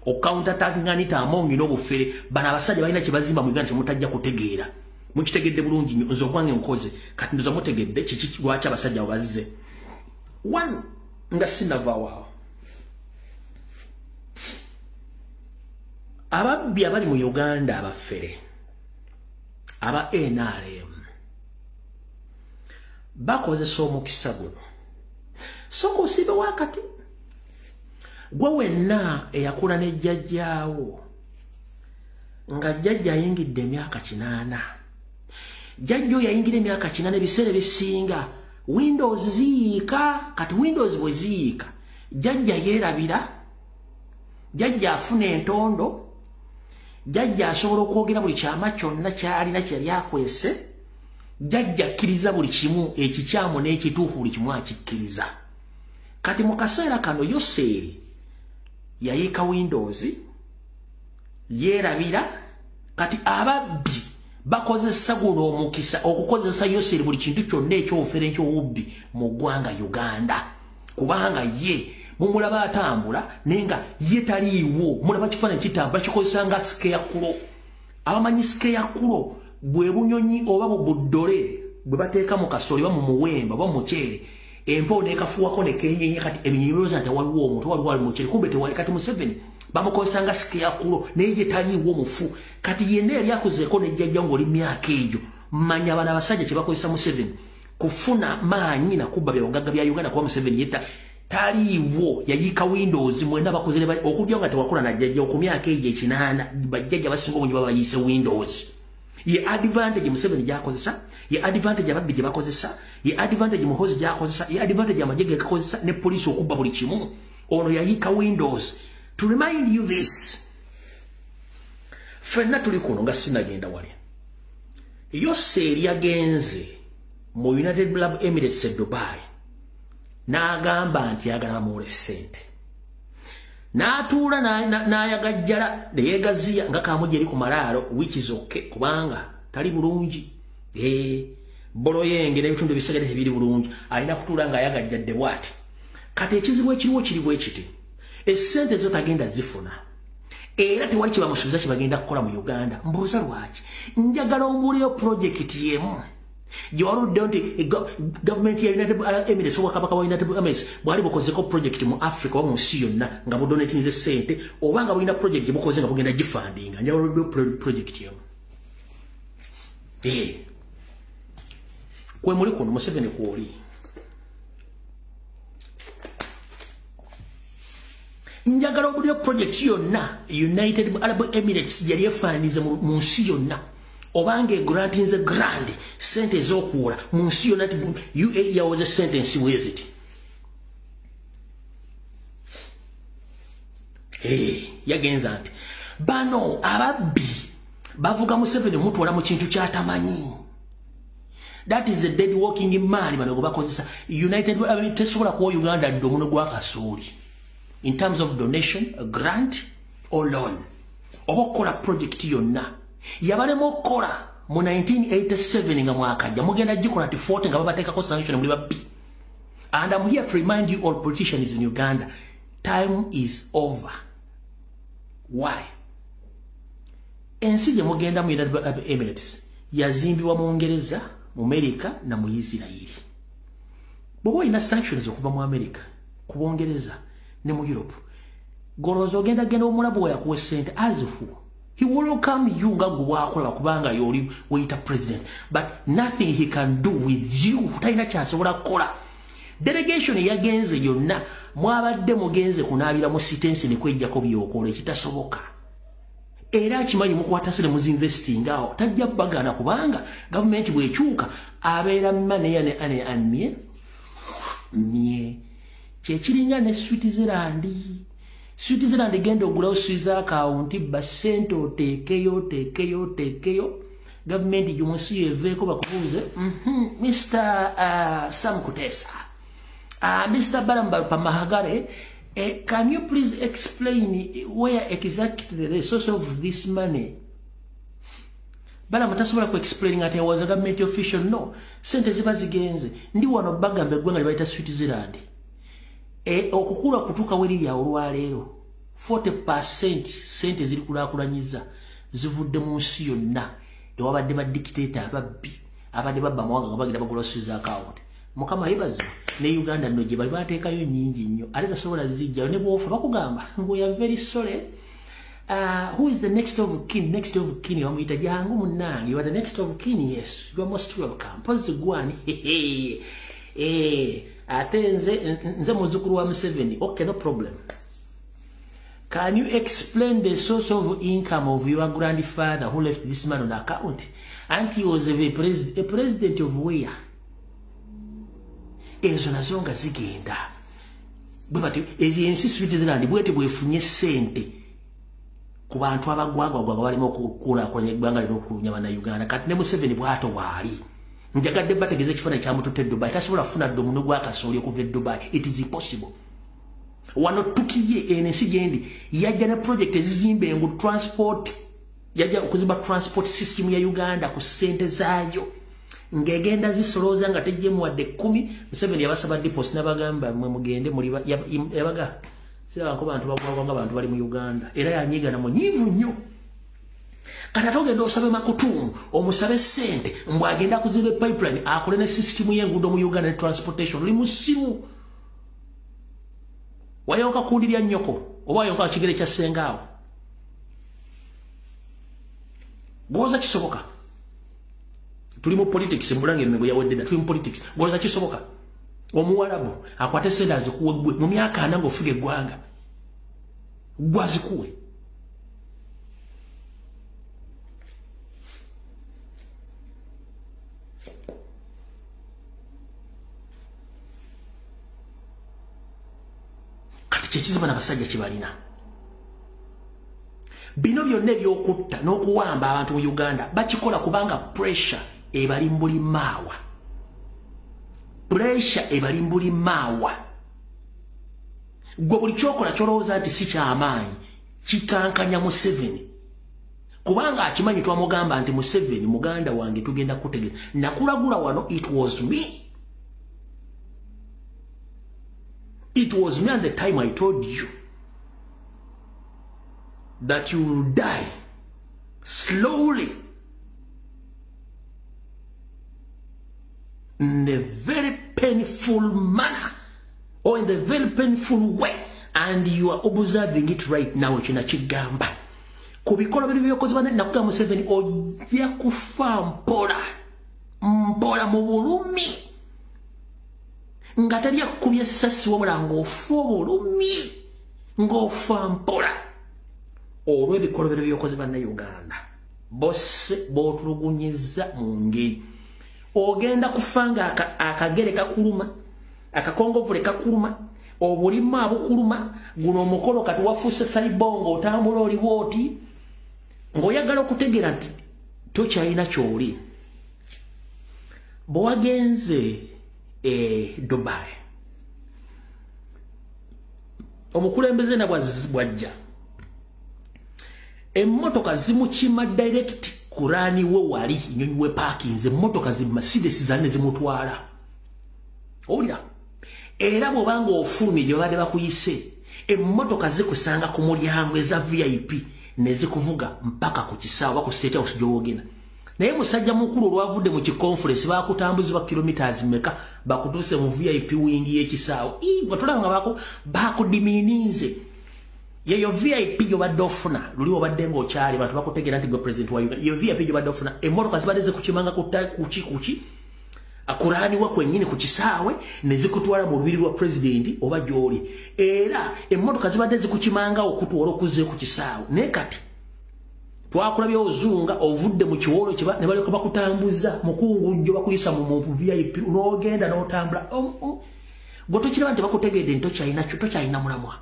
o counter attacking anita amongi no bufere bana abasajja balina kibazimba mu Uganda mutajja kutegeera mukitegedde bulungi nzo kwange nkoze kati ndoza mutegedde kiki lwacha abasajja bazze one nga sinava wao ababbi abali mu Uganda abafere aba NRM bakozesa omukisa guno soko sibe wakati gwe wenna eyakula ne jjajjaawo nga jjajja ayingidde emyaka 8 jjajjo yayingidde emyaka 8 ebiseera bisinga Windows ziika kati Windows bwe ziika jjajja yeerabira jjajja afuna entondo jjajja asobola okwogera buli kyama kyonna kyalina kyali akwese jjajja akkiriza buli kimu ekikyamu n'ekituufu buli kimu akikkiriza kati mu kaseera kano Yoseeri yayiika Windows yeerabira kati ababbi bakozesa guno omukisa okukozesa Yoseeri buli kintu kyonna ekyofere ekyobubbi mu ggwanga Uganda kubanga ye mumulaba atambula nenga ye taliiwo mulaba kifaananyi kitambula kikozesa nga scarecrow abamanyi scarecrow bwe bunyonyi oba buddole bwe bateeka mu kasoli ba mu muwemba ba mukyere empo nekafuwako nekenyenya kati ebinyiroza nti waliwo omuntu waliwo ali mukyere kumbe tewali kati Museveni bamukozesa nga scarecrow naye ye taliiwo mufu kati yenna yali akozeeko nejjajja ng'oli myaka egyo manya bana abasajja kye bakozesa Museveni kufuna maanyi nakuba byabugagga bya Uganda kuba Museveni yetta taliiwo yayiika Windows mwena bakozere okujja nga tewakula na jjajja okumyaka egyo 8 bajjajja basinga obungi babayise Windows ye advantage Museveni gyakozesa ye advantage ababbi gye bakozesa ye advantage Muhoozi gyakozesa ye advantage amajege gakozesa ne police okubba buli kimu ono yayiika Windows to remind you this fenna tuli kuno nga sinagenda wali Yoseeri yagenze mu United Arab Emirates e Dubai n'agamba nti agala muule ssente n'atuula n'ayagajjala neyeegaziya nga kamuja eri ku malaalo which is okay kubanga tali bulungi bolo yenge n'ebitundu ebisigadde tebiri bulungi alina kutuula ng'ayagajjadde bw'ati kati ekizibu ekiriwo kiri bwe kiti essente zo tagenda zifuna era tewali kibamusuubiza kibagenda kukola mu Uganda mbuuza lwaki njagala ombuuleyo projekiti yemu gyewaludde nti gavumenti ya United Arab Emirates oba kabaka wa United Arab Emirates bwali bukozeko projekiti mu Africa oba mu nsi yonna nga budonatinze ssente oba nga bulina projekiti bukoze nga bugenda gifandinga njagala oluddeyo projekiti yemu kwe muli kuno Museveni kwoli njagala obulyo project yonna United Arab Emirates yali efanize mu nsi yonna obanga grantinze grand sente ez'okuwola mu nsi yonna ti UAE yawoze sentence weziti yagenza nti bano ababbi bavuga Museveni mutwala mu kintu kyatamanyi. That is a dead walking man bano bakozesa United tesobola kuwa Uganda domuno gwa kasuli in terms of donation, a grant or loan. Obokola project yonna yabalemo kola mu 1987 nga mwaka ja mugenda jikola ti 40 nga babateka ko sanction muri babbi. And I'm here to remind you all politicians in Uganda, time is over. Why? Ensi je mugenda mu United Arab Emirates yazimbiwa mu Uingereza, mu America na mu Israel. Bobo ina sanctions okuva mu America, ku Uingereza ne mu Europe. Gorozo genda omulabu ya kuwe sente azufu. He will welcome you nga gwakola kubanga yoli wita president, but nothing he can do with you. Taina kyasobola kola. Delegation yagenze yonna mwabadde mugenze kunaabira mu sitensi ne kwejjako byokola ekitasoboka. Era akimanyi mukwatasire muzinvesting awo tajja bagana kubanga government bwekyuka abeera mmane yane ane anmie mie kyekiringa ne Switzerland. Switzerland genda ogulawo Swiss account basente otekeyo government jumusi eveeko bakubuuze Mr. Sam Kutesa, Mr. Barambal Pamahagare, can you please explain where exactly the source of this money? bala mutasobola ku explaining ati was a government official. No, sente ziba zigenze ndi wano bagambe gwanga libaita Switzerland okukula kutuka weri ya olwaleero 40% sente ziri kulakulanyiza zivudde mu nsi yonna ewabadde ba dictator abadde babba mwanga nga bagira bagolosiza account mukama yebaza ne Uganda no gye bali bateekayo nyingi nnyo ate tasobola zijja ne bwofa bakugamba we are very sorry. Who is the next of kin? Next of kin, wamwita jangu munange. You are the next of kin, yes. You are most welcome. Pose gwani. Ate nze muzukuru wa Museveni. Okay, no problem. Can you explain the source of income of your grandfather who left this man on account? And he was a president of where? Ezo nazonga zigenda. Bwebati, ezi ensi Switzerland, bwete bwefunye sente. Kubantu abagwagwa balimo kukula kwenye eggwanga lino okunyama na Uganda kati ne Museveni bwato waali njagadde bategeze kifana kya mututte Dubai tasobola kufuna domuno gwa kasooli okuva Dubai. It is impossible. Wano tukiye ensi gyendi yajja na project ezizimba engu transport yajja okuziba transport system ya Uganda ku sente zaayo ngegenda zisolooza nga tejjemu wadde 10. Museveni yabasaba deposit n'abagamba mwe mugende muli yabaga sira ko bantu bagwanga bantu bali mu Uganda era yanyiga na munyivu nnyo kana togenda osabe makutu omusabe sente mbwa agenda kuzibe pipeline akole ne system y'enguudo mu Uganda ne transportation limusimu wayoka kundirya nnyoko oba wayoka kigere kya sengaawo goza kisoboka tuli mu politics mbulange emego ya wedda tuli mu politics goza kisoboka omuwalabu akwate sente azikuwe mu myaka anango ofuge eggwanga gwazikuwe kati kyekizima n'abasajja kibalina bino byonna ebyokutta n'okuwamba abantu mu Uganda bakikola kubanga pressure ebali mbuli maawa. Pressure ebali mbuli maawa. Gwe buli kyokola kyolowooza nti si kyamaanyi kikankanya Museveni kubanga akimanyi twamugamba nti Museveni muganda wange tugenda kutegeeza nakulagula wano. It was me at the time I told you that you will die slowly in a very painful manner or in the very painful way, and you are observing it right now. China chigamba kubikola bili byokoze bana nakugamba Museveni ovya kufa mpola mu bulumi ngatalia kubye sasi wabula ng'ofa bulumi ng'ofa mpola olw'ebikola bili byokoze bana Uganda bose botulugunyiza mu ngeri ogenda kufanga akagere kakuluma akakongovule kakuluma obulima abukuluma guno omukolo kati wafuse salibongo otambula oli bwoti ng'oyagala okutegera nti tokyalina kyoli bwagenze Dubai omukulembeze na bwajja emmotoka zimukima direct kurani we wali nyonyi we parkings emmotoka zi Mercedes zanne zimutwala olya era bwobanga ofulumye gye babadde bakuyise emmotoka zikusanga ku mulyango eza VIP ne zikuvuga mpaka ku kisaawa ku State House gy'ogenda naye musajja mukulu olwavudde mu kiconference bakutambuza kilometers meka bakutuse mu VIP wing y'ekisaawa watulanga bakudimininze yeyo VIP gyo badde ofuna luli obadde ng'okyali bantu bakutegera nti gwe president wa Uganda yeyo VIP gyo badde ofuna emmotoka zibadde zikukimanga kuki akurani wa kwenyini ku kisaawe ne zikutwala mu lubiri lwa president oba gy'oli era emmotoka zibadde zikukimanga okutwala okuze ku kisaawe naye kati twakulabya ozunga ovudde mu kiwolo kiba ne baleka bakutambuza mukungujjo bakuyisa mu VIP n'ogenda n'otambula gwe tokiraba nti bakutegedde nti tokyalina mulamwa.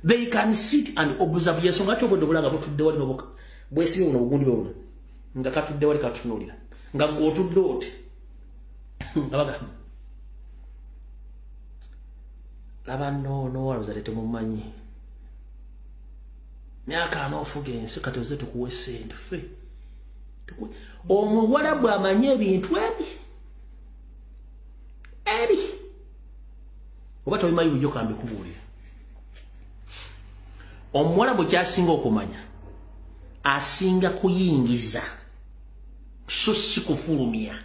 They can sit and observe yesonga kyobodde bulanga butudde wali noboka bwesiyo buno obugundi bwe nga katudde wali katunuulira nga ng'otudde oti abaga laba no waloza temumanyi myaka anoofuga ensi kati oze tukuwe sente ffe Omuwarabu amanye ebintu ebi oba tobimanyi bulijjo kambi kubuulira. Omuwarabu kyasinga okumanya asinga kuyingiza so si kufulumya.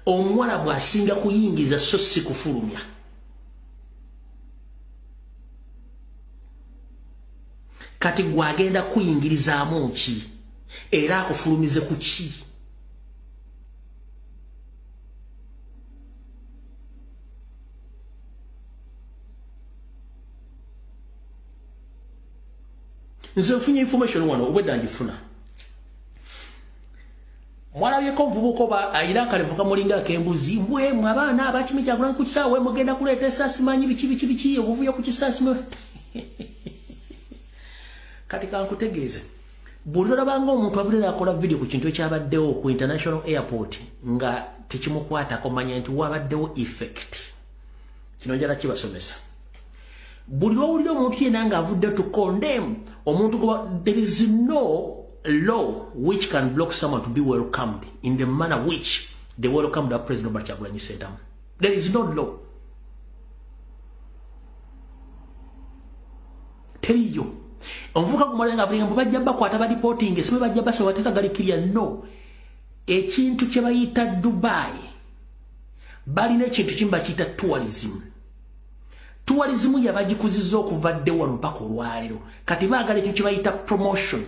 Omuwarabu asinga kuyingiza so si kufulumya. Kati gwagenda kuyingirizaamu ki era akufulumize ku ki? Nze nfunye information wano obwedda ngifuna. Mwalabyeko nvubuko ba ayira akalevuka mulinga akembuzi mbwe mwe abaana abakimi kyakulanga ku kisaawe mugenda kuleeta essasi manyi biki obuvuyo ku kisasi kati kankutegeeze buli olabanga omuntu avudde akola video ku kintu ekyabaddewo ku international airport nga tekimukwatako manya nti wabaddewo effect. Kino njala kibasomesa. Buli lwowulira omuntu yenna nga avudde to condemn omuntu there is no law which can block someone to be welcomed in the manner which they welcomed the President Robert Kyagulanyi Ssentamu. There is no law. Teriyo. Omuvuka kumala nga avuga mbu bajja bakwata ba reporting esibe bajja basa wateka galikirya no. Ekintu kye bayita Dubai. Balina ekintu kimba kiyita tourism. Tourism yabagikuziza okuva dde wano mpaka olwaliro. Kati baagala ekintu kye bayita promotion.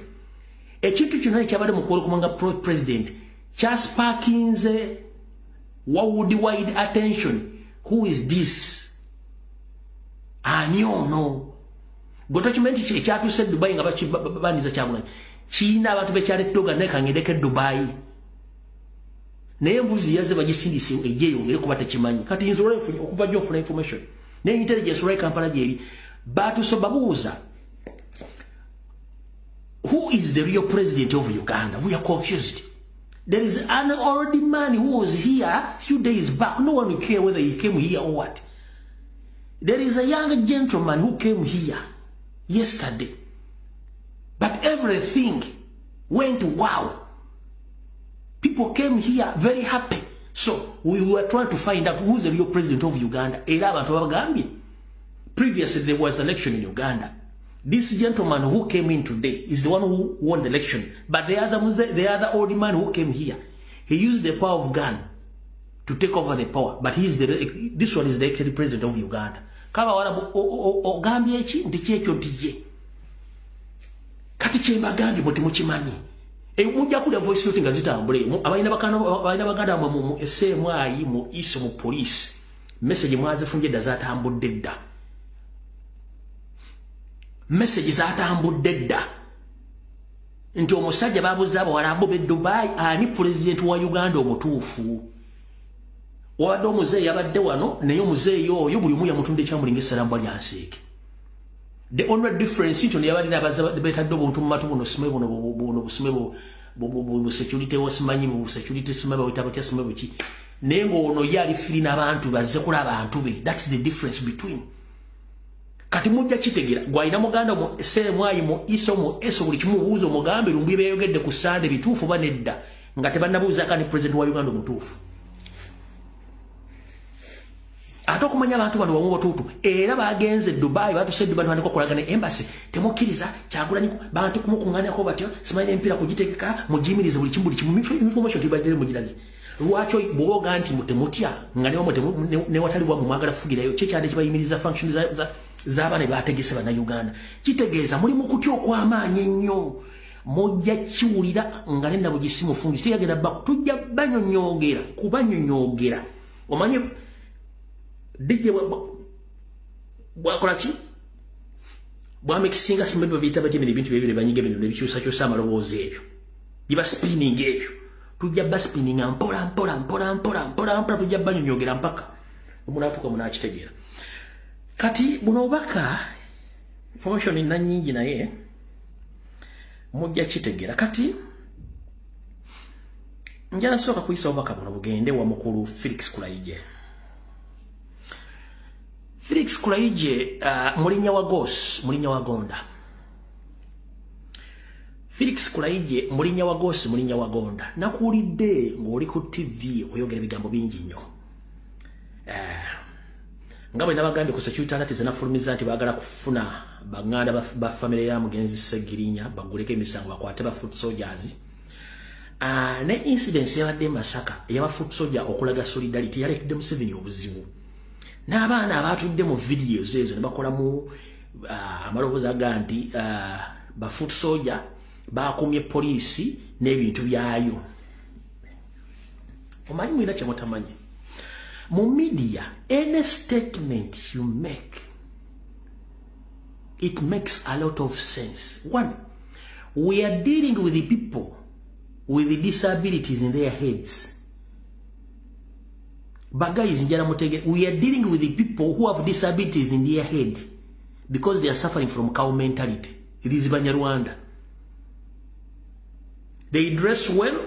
Ekintu kyonna ekyabadde mu kumanga president kyasparkinze worldwide attention. Who is this? Ani ono? Gotochimenti ekyatuuse Dubai nga baniza Kyagulanyi kiina abantu bekyaleddooga naye kangedeko Dubai. Naye embuzi yaze bagisindise ejeyo ngere kuba tekimanyi. Kati nzola okuva jjo ofuna information. Naye intelligence right Kampala gyeri batusobabuuza. Who is the real president of Uganda? We are confused. There is an old man who was here a few days back. No one will care whether he came here or what. There is a young gentleman who came here yesterday. But everything went wow. People came here very happy. So we were trying to find out who's the real president of Uganda. Previously there was an election in Uganda. This gentleman who came in today is the one who won the election. But the other old man who came here, he used the power of gun to take over the power. But this one is the actual president of Uganda. Kaba wala ogambye eki ndikyekyo ndiye. Kati kyemba gambye bwe temukimanyi. Mujja kulya voice note nga zitambule. Abalina baganda mu SMI mu iso mu police. Message mwazifunye dda zatambudde dda. Message zatambudde dda. Nti omusajja babuza abawala abo be Dubai ani president wa Uganda omutuufu. Wabadde omuzeeyi yabadde wano naye omuzeeyi oyo buli omu yamutunda ekyamulinga essalambwa lyanseeke. The only difference into the yabadde abaza betadde obuntu mu matu buno sime buno busime bu security wasimanyi bu security sime bawita batya sime buki. Naye ng'ono ye alifiri n'abantu bazze kulaba abantu be. That's the difference between. Kati mujja kitegeera gwalina muganda mu SMI mu iso mu eso buli kimu buuzo mugambe lumbi beeyogedde ku Sande bituufu banedda nga tebannabuuza kani president wa Uganda omutuufu. Ate okumanya abantu bano wamu batuutu era bagenze Dubai batuse Dubai bandiko kolagana embassy temukkiriza Kyagulanyi bantu kumukunganako batyo simanyi empira kugitegeka mujimirize buli kimu information tibadde mugiragi. Lwaki bwoga nti mutemutya nga ne watali bwa mwagala fugirayo kye kyande kibayimiriza function z'abaana ne bategese bana Uganda. Kitegeeza muli mu kutya okw'amaanyi ennyo. Mujja kiwulira nga ne nabo gisimu fungi teyagenda bba tujja banyonyogera kubanyonyogera. Omanye DJ bwakola ki? Bwamekisinga simbe babiyita batya ebintu bibiri banyiga bino ne bikyusa amaloboozi ebyo. Biba spinning ebyo. Tujja ba spinning mpola tujja banyonyogera mpaka omunatuka munakitegeera. Kati buno obaka information ina nyingi naye mujja kitegeera. Kati njala soka kuyisa obaka buno bugende wa mukulu Felix Kulayigye. Felix Kulaije mulinya wa Gos mulinya wa Gonda. Felix Kulaije mulinya wa Gos mulinya wa Gonda. Nakuulidde ng'oli ku TV oyogera ebigambo bingi nnyo. Nga bwe nabagambye ku security alert zinafulumiza nti baagala kufuna banganda ba family ya Mugenzi Segirinya baguleke emisango bakwate ba foot soldiers. Ne incidents yabadde Masaka yaba foot soldier okulaga solidarity yaleetedde Museveni obuzibu. N'abaana abatudde mu videos ezo ne bakola mu amaloboozi aganti ba foot soldier bakumye poliisi n'ebintu byayo. Omanyi mwina kye mutamanyi. Mu media, any statement you make, it makes a lot of sense. One, we are dealing with the people with the disabilities in their heads. But guys, we are dealing with the people who have disabilities in their head because they are suffering from cow mentality. It is Banyarwanda. They dress well,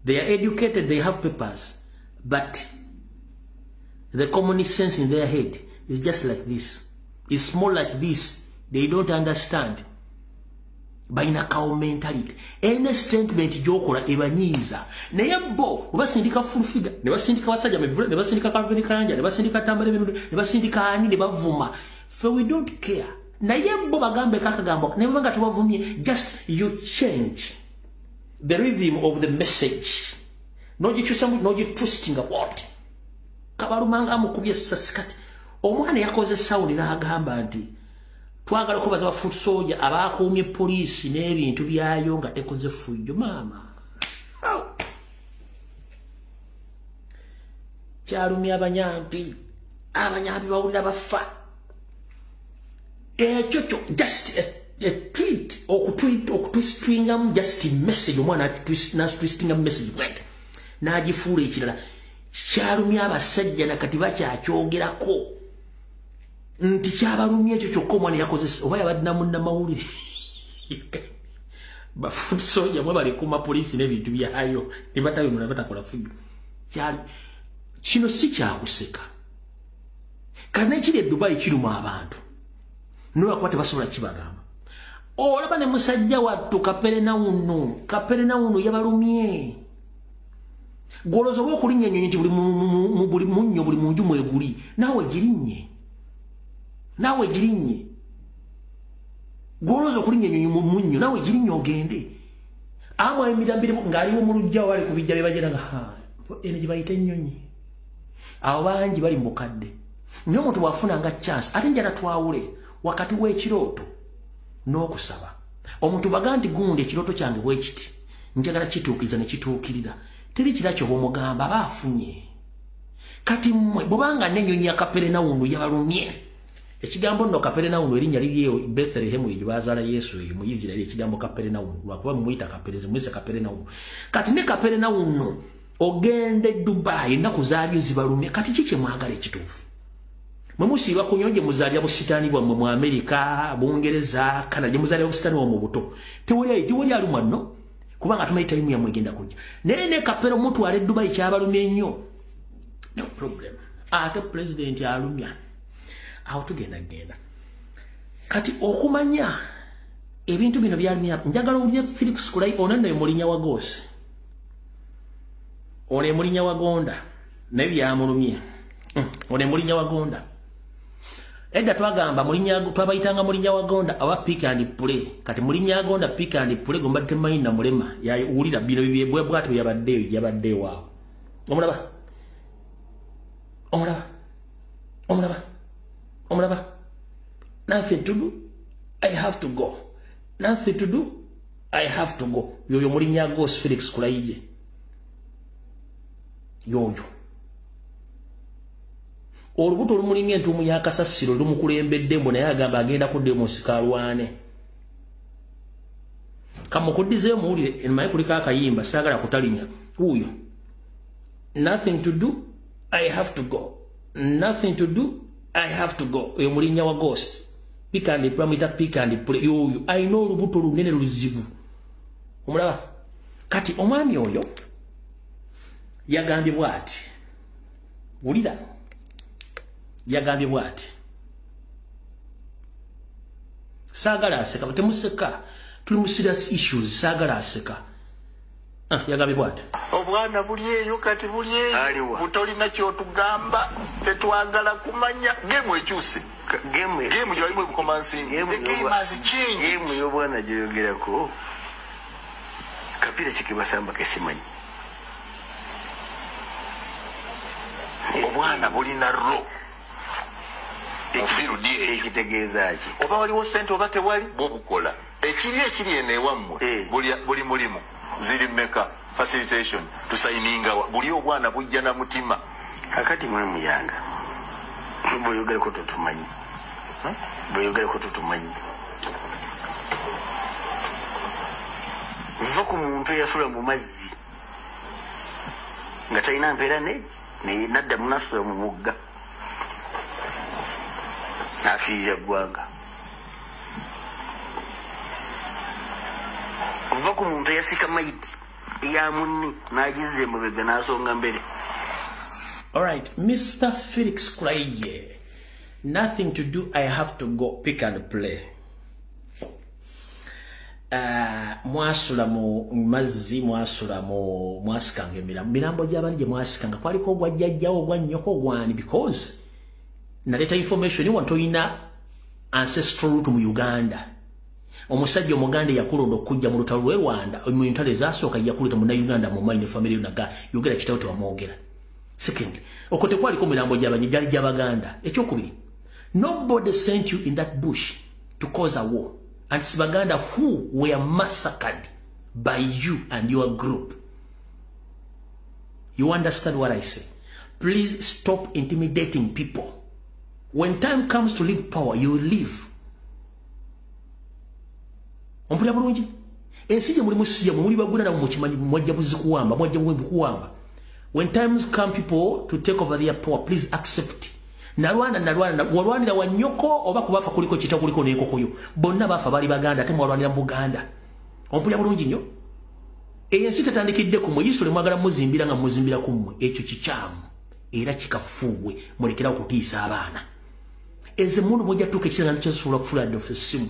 they are educated, they have papers, but the common sense in their head is just like this. It's more like this. They don't understand. Baina cow mentality. Any statement jokola ebanyiza. Naye bo obasindika full figure, ne basindika wasajja mevula, ne basindika Calvin Kanja, ne basindika Tambale Bintu, ne basindika ani ne bavuma. So we don't care. Naye bo bagambe kakagambo, ne banga tubavumye, just you change the rhythm of the message. Noji twisting about. Kabalumanga amukubye sasikati. Omwana yakoze sound n'agamba nti twagala ko baza foot soldier abakumye police n'ebintu byayo nga tekoze fujjo mama. Kyalumye abanyampi bawulira bafa. Ekyo just a tweet okutwistinga just message omwana twistinga message bwet. Nagifuula ekirala. Kyalumye abasajja nakati bakyakyogerako. Nti kyabalumye ekyo kyokka omwana yakozesa oba yabadde namunna mawulire. Bafoot soldier mwe bali kuma poliisi n'ebintu byayo ne batayonona batakola fujjo. Kino si kyakuseka. Kana ekiri e Dubai kiruma abantu. N'obakwate basobola kibagamba. Olaba ne musajja wattu Kaperenawuno yabalumye. Golozo bwe okulinnya ennyonyi nti buli munnyo buli munju mweguli. Naawe girinnye. Golozo okulinnya ennyonyi mu munnyo naawe girinnye ogende. Amwa emirambire ng'aliwo mu lujja wali ku bijja bye bagira nga eno gye bayita ennyonyi. Awo bangi bali mu bukadde. Naye omuntu bw'afunanga chance ate njala twawule wakati w'ekirooto n'okusaba. Omuntu baga nti gundi ekirooto kyange bwe kiti njagala kituukiriza ne kituukirira. Teri kirakyo bw'omugamba aba afunye. Kati mmwe bw'obanga n'ennyonyi ya Kaperenawundo yabalumye. Ekigambo nno Kaperenawundo erinnya liriyo Bethlehem eyo bazaala Yesu eyo mu Isiraeli ekigambo Kaperenawundo lwakuba mumuyita Kaperenawundo. Kati ne Kaperenawundo ogende Dubai ennaku zaalyo zibalumye. Kati kiki mwagala ekituufu? Mwe musiiba ku nyonje muzaalya busitaani bwammwe mu Amerika, Bungereza, Canada, muzaalya busitaani bwammwe buto. Tewali alumwa nno kubanga tumanyi time yammwe egenda kujja. Naye ne Kapero mutwala e Dubai kyabalumye nnyo. No problem. Ate president alumya. Awo tugenda. Kati okumanya ebintu bino byalumya njagala owulire Felix Kulaije ono nno mulinya wa Gos. Ono mulinya wa Gonda. Naye byamulumye. Ono mulinya wa Gonda. Edda twagamba mulinya twabayitanga mulinya wa Gonda awa pick and play. Kati mulinya Gonda pick and play gomba temanyi na mulema ya ulira bino bibye bwatu yabadde wao. Omulaba. Nothing to do. I have to go. Nothing to do. I have to go. Yoyo mulinya Gos Felix Kulaije. Yoyo. Olubuto lumulinga entumu ya kasasiro lumukulembedde mbona yagamba agenda ku demonstralwane. Kamukuddize muwulire enmaye kulika akayimba saagala kutalinya. Huyo. Nothing to do. I have to go. Nothing to do. I have to go. Oyo mulinya wa Ghost. Pick and play. Yoyo. I know olubuto lunene luzibu. Omulaba. Kati omwami oyo yagambye bwati. Wulira. yagambye bwati sagala aseka temuseka tuli mu serious issues sagala aseka yagambye bwati obwana buli eyo kati buli eyo butolina kyotugamba tetwagala kumanya gemu ekyuse gemu gyalimu ebukomansingi gemu y'obwana gyeyogerako kapira kikibasamba kesimanyi obwana bulina ro ekitegeeza ki oba waliwo sente oba tewali bwobukola ekiri eno ewammwe buli mulimu ziri meka facilitation tusayininga buli obwana bujja na mutima kakati mwe muyanga bweyogereko totumanyi va ku muntu eyasula mu mazzi nga talina mpeera naddamu nasula mu mugga nafiirira ggwanga va ku muntu eyasika maiti eya munni n'agizza emabega n'asonga mbere. Alright, Mr. Felix Kulaije, nothing to do, I have to go pick and play. Mwasula mu mazzi mwasula mu mwasikanga mirambo gy'abali gye mwasikanga kwaliko ogwa jjajjawo ogwa nnyoko gwani because naleta information wantoyina ancestral route mu Uganda. Omusajja omuganda yakulonda okujja mu lutalo lwe Rwanda mu ntale ezasooka yakuleta mu Uganda mu maine family naga yogera kitawo tewamwogera. Second, okote kwaliko mirambo gy'abanyi gyali gy'Abaganda. Ekyokubiri, nobody sent you in that bush to cause a war. And it's Baganda who were massacred by you and your group. You understand what I say? Please stop intimidating people. When time comes to leave power, you will leave. Ompulira bulungi? Ensi gye mulimu si yammwe muli bagunda namwe mukimanyi mwajja buzikuwamba mwajja bukuwamba. When times come people to take over their power, please accept. Walwanira wa nnyoko oba kubafa kuliko kita kuliko n'enkokoyo bonna bafa bali Baganda ate mwalwanira mu Buganda. Ompulira bulungi nnyo? Ensi tetandikidde ku mmwe Yesu mwagala muzimbira nga muzimbira ku mmwe ekyo kikyamu era kikafuuwe mulekera okutiisa abaana. Eze muntu mujja tuuka ekiranga ky'esobola kufuula dde essimu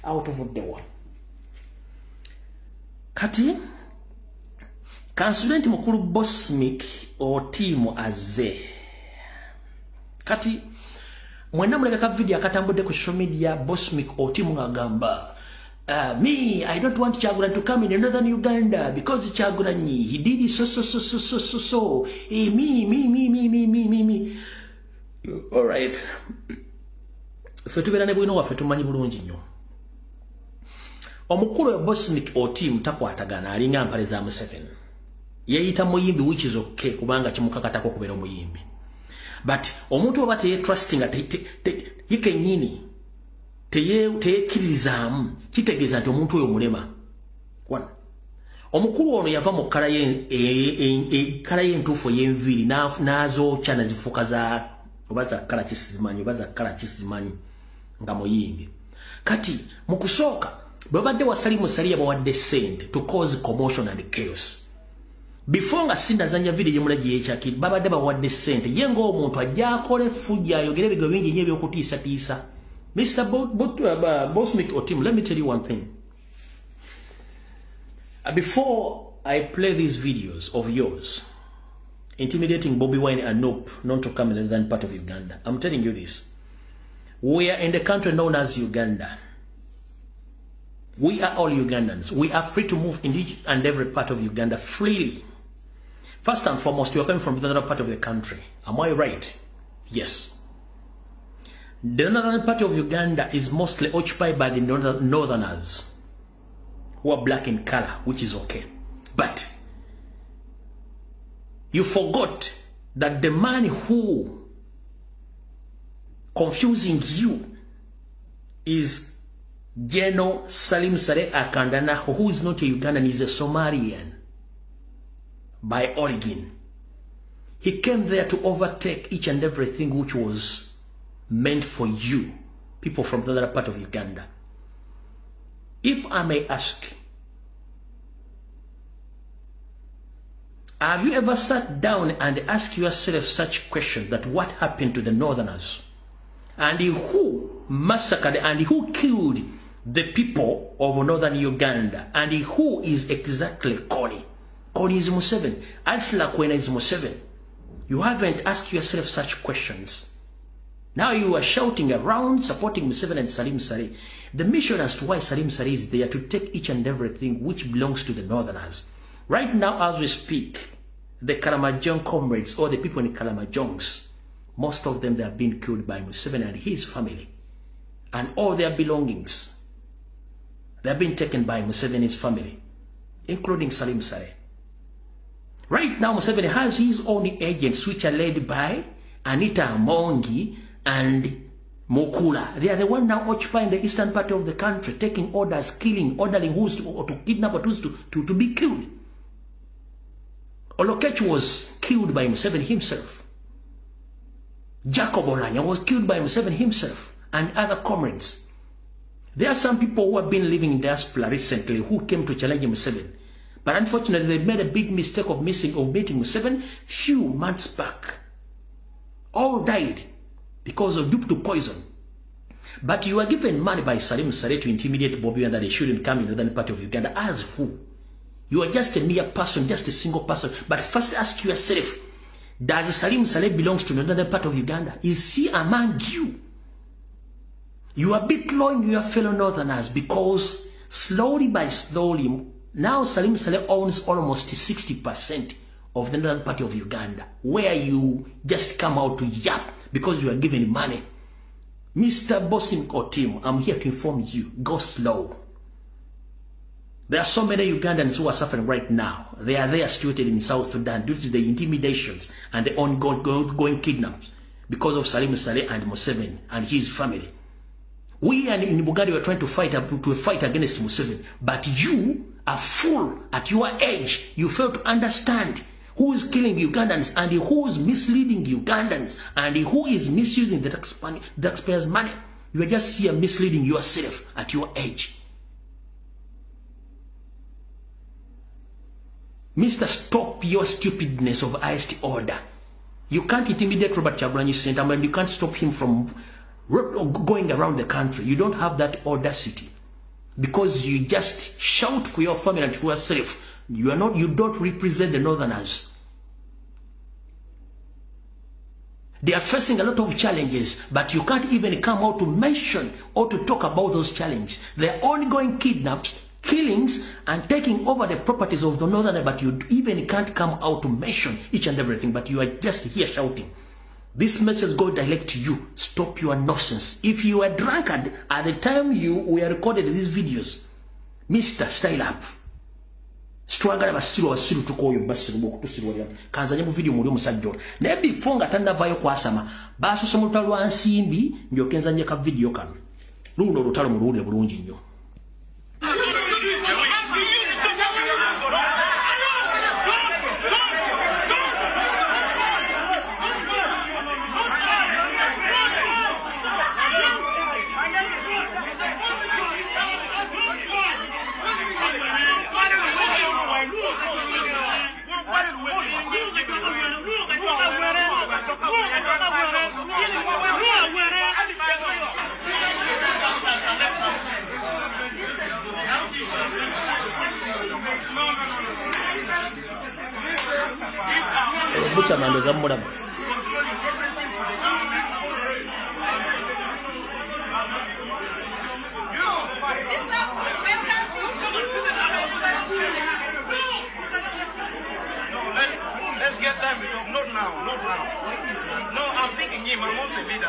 out of the war. Kati Kansulenti mukulu Bosmic otimu azze. Kati mwena muleka video akatambudde ku social media Bosmic otimu ngagamba me I don't want Kyagulanyi to come in northern Uganda because Kyagulanyi he did so me. All right. Fetubeera ne bwino waffe tumanyi bulungi nnyo. Omukulu wa Bosmic otimu takwatagana alinga mpale za Museveni. Yeyita muyimbi which is okay kubanga kimukakatako kubeera omuyimbi. But omuntu oba trusting yike nyini teyekkiririzaamu kitegeeza nti omuntu oyo mulema. Omukulu ono yava mu kkala y'entuufu y'enviiri n'azookya nazifuuka za oba za kkala kisizimanyi oba za kkala kisizimanyi nga muyimbi. Kati mu kusooka bwe badde wasali musali yabawadde ssente to cause commotion and chaos. Before nga sindazanya video yemula gy'ekyakiri babadde bawadde ssente ye ng'omuntu ajja akole fujja ayogere ebigabo bingi nnyo eby'okutiisatiisa. Mr. Bosmic otimu, let me tell you one thing. Before I play these videos of yours intimidating Bobi Wine and Nope not to come in the northern part of Uganda, I'm telling you this. We are in the country known as Uganda. We are all Ugandans. We are free to move in each and every part of Uganda freely. First and foremost, you are coming from the northern part of the country. Am I right? Yes. The northern part of Uganda is mostly occupied by the northerners who are black in color, which is okay. But you forgot that the man who confusing you is General Salim Saleh Akandana, who is not a Ugandan, is a Somalian by origin. He came there to overtake each and everything which was meant for you, people from the other part of Uganda. If I may ask, Have you ever sat down and asked yourself such question that what happened to the Northerners? And who massacred and who killed the people of Northern Uganda? And who is exactly Kony? Kony is Museveni. Alsila Kwena is Museveni. You haven't asked yourself such questions. Now you are shouting around, supporting Museveni and Salim Saleh. The mission as to why Salim Saleh is there to take each and everything which belongs to the Northerners. Right now, as we speak, the Karamajong comrades or the people in Kalamajongs, most of them, they have been killed by Museveni and his family. And all their belongings, they have been taken by Museveni's family, including Salim Saleh. Right now, Museveni has his own agents, which are led by Anita Amongi and Mokula. They are the one now occupying the eastern part of the country, taking orders, killing, ordering who's to kidnap or who's to be killed. Olokechu was killed by Museveni himself. Jacob Olanya was killed by Museveni himself and other comrades. There are some people who have been living in diaspora recently who came to challenge Museveni. But unfortunately, they made a big mistake of meeting Museveni few months back. All died because of due to poison. But you are given money by Salim Saleh to intimidate Bobby and that they shouldn't come in the northern part of Uganda. As who? You are just a mere person, just a single person. But first ask yourself, does Salim Saleh belongs to the northern part of Uganda? Is he among you? You are betraying your fellow northerners because slowly by slowly, now Salim Saleh owns almost 60% of the northern part of Uganda, where you just come out to yap because you are given money. Mr. Bosim Otim, I'm here to inform you, go slow. There are so many Ugandans who are suffering right now. They are there situated in South Sudan due to the intimidations and the ongoing kidnaps because of Salim Saleh and Museveni and his family. We and in Bugatti were trying to fight against Museveni, but you are full at your age. You fail to understand who is killing Ugandans and who is misleading Ugandans and who is misusing the taxpayers' money. You are just here misleading yourself at your age. Mr. Stop your stupidness of IST order. You can't intimidate Robert Chagulanyi Ssentamu and you can't stop him from going around the country. You don't have that audacity because you just shout for your family and for yourself. You don't represent the Northerners. They are facing a lot of challenges, but you can't even come out to mention or to talk about those challenges. There are ongoing kidnaps, killings, and taking over the properties of the Northerners, but you even can't come out to mention each and everything, but you are just here shouting. This message goes direct to you. Stop your nonsense. If you were drunkard at the time we recorded these videos, Mr. Style Up. Struggle basiru tukoyo basiru bokutusirwa kanzanye mu video muri musajjo naye bifonga tanavayo kwasama basoso mu lutalo lwa nsimbi ndio kenzanye ka video kano luno lutalo mu luwulire bulungi nnyo. Bucha mando za muraba. Let's get time to talk. Not now, not now. No, I'm thinking him. I'm also a leader.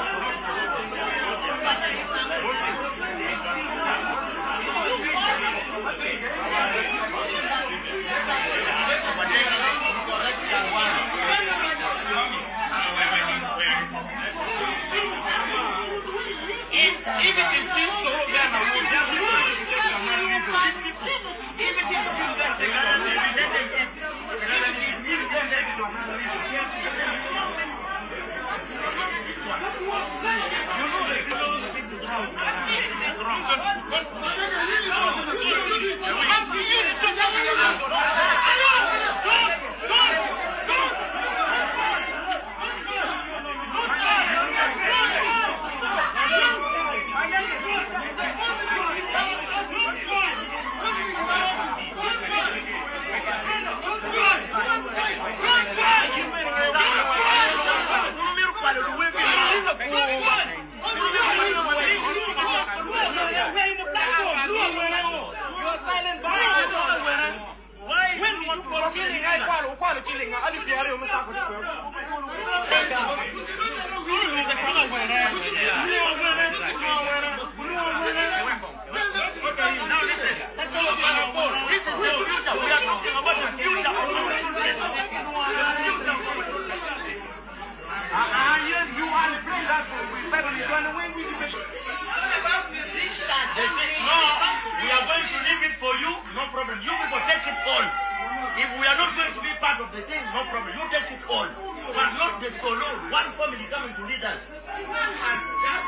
If we are not going to be part of the thing, no problem. You take it all. But not the solo. One family coming to lead us.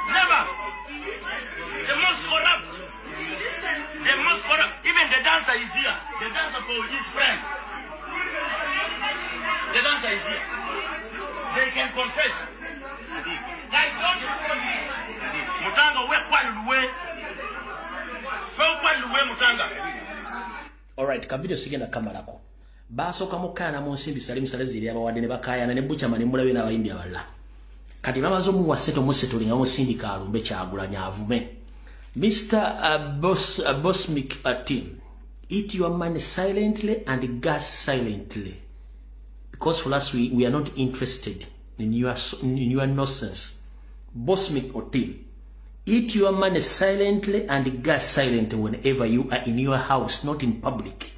Never. The most corrupt. The most corrupt. Even the dancer is here. The dancer for his friend. The dancer is here. They can confess. Guys, don't Mutanga, we're quite away. We're quite away, Mutanga. Alright, ka video sigenda kamalako. Basoka mukana mu nsimbi Salim Salaziri abawadde ne bakayana ne Buchama ne mulabe n'abayimbi abalala. Kati bamaze omuwaseto musetuli nga musindika alumbe kyagulanya avume. Mr. Bosmic team, eat your money silently and gas silently. Because for us, we are not interested in your nonsense. Bosmic or team, eat your money silently and gas silently whenever you are in your house, not in public.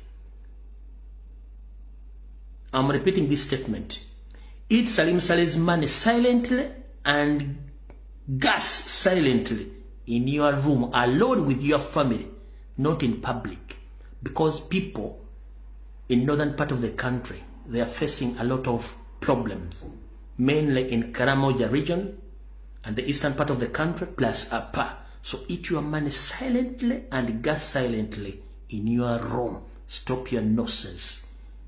I'm repeating this statement. Eat Salim Saleh's money silently and gas silently in your room, alone with your family, not in public. Because people in northern part of the country, they are facing a lot of problems, mainly in Karamoja region and the eastern part of the country, plus Apa. So eat your money silently and gas silently in your room. Stop your nonsense.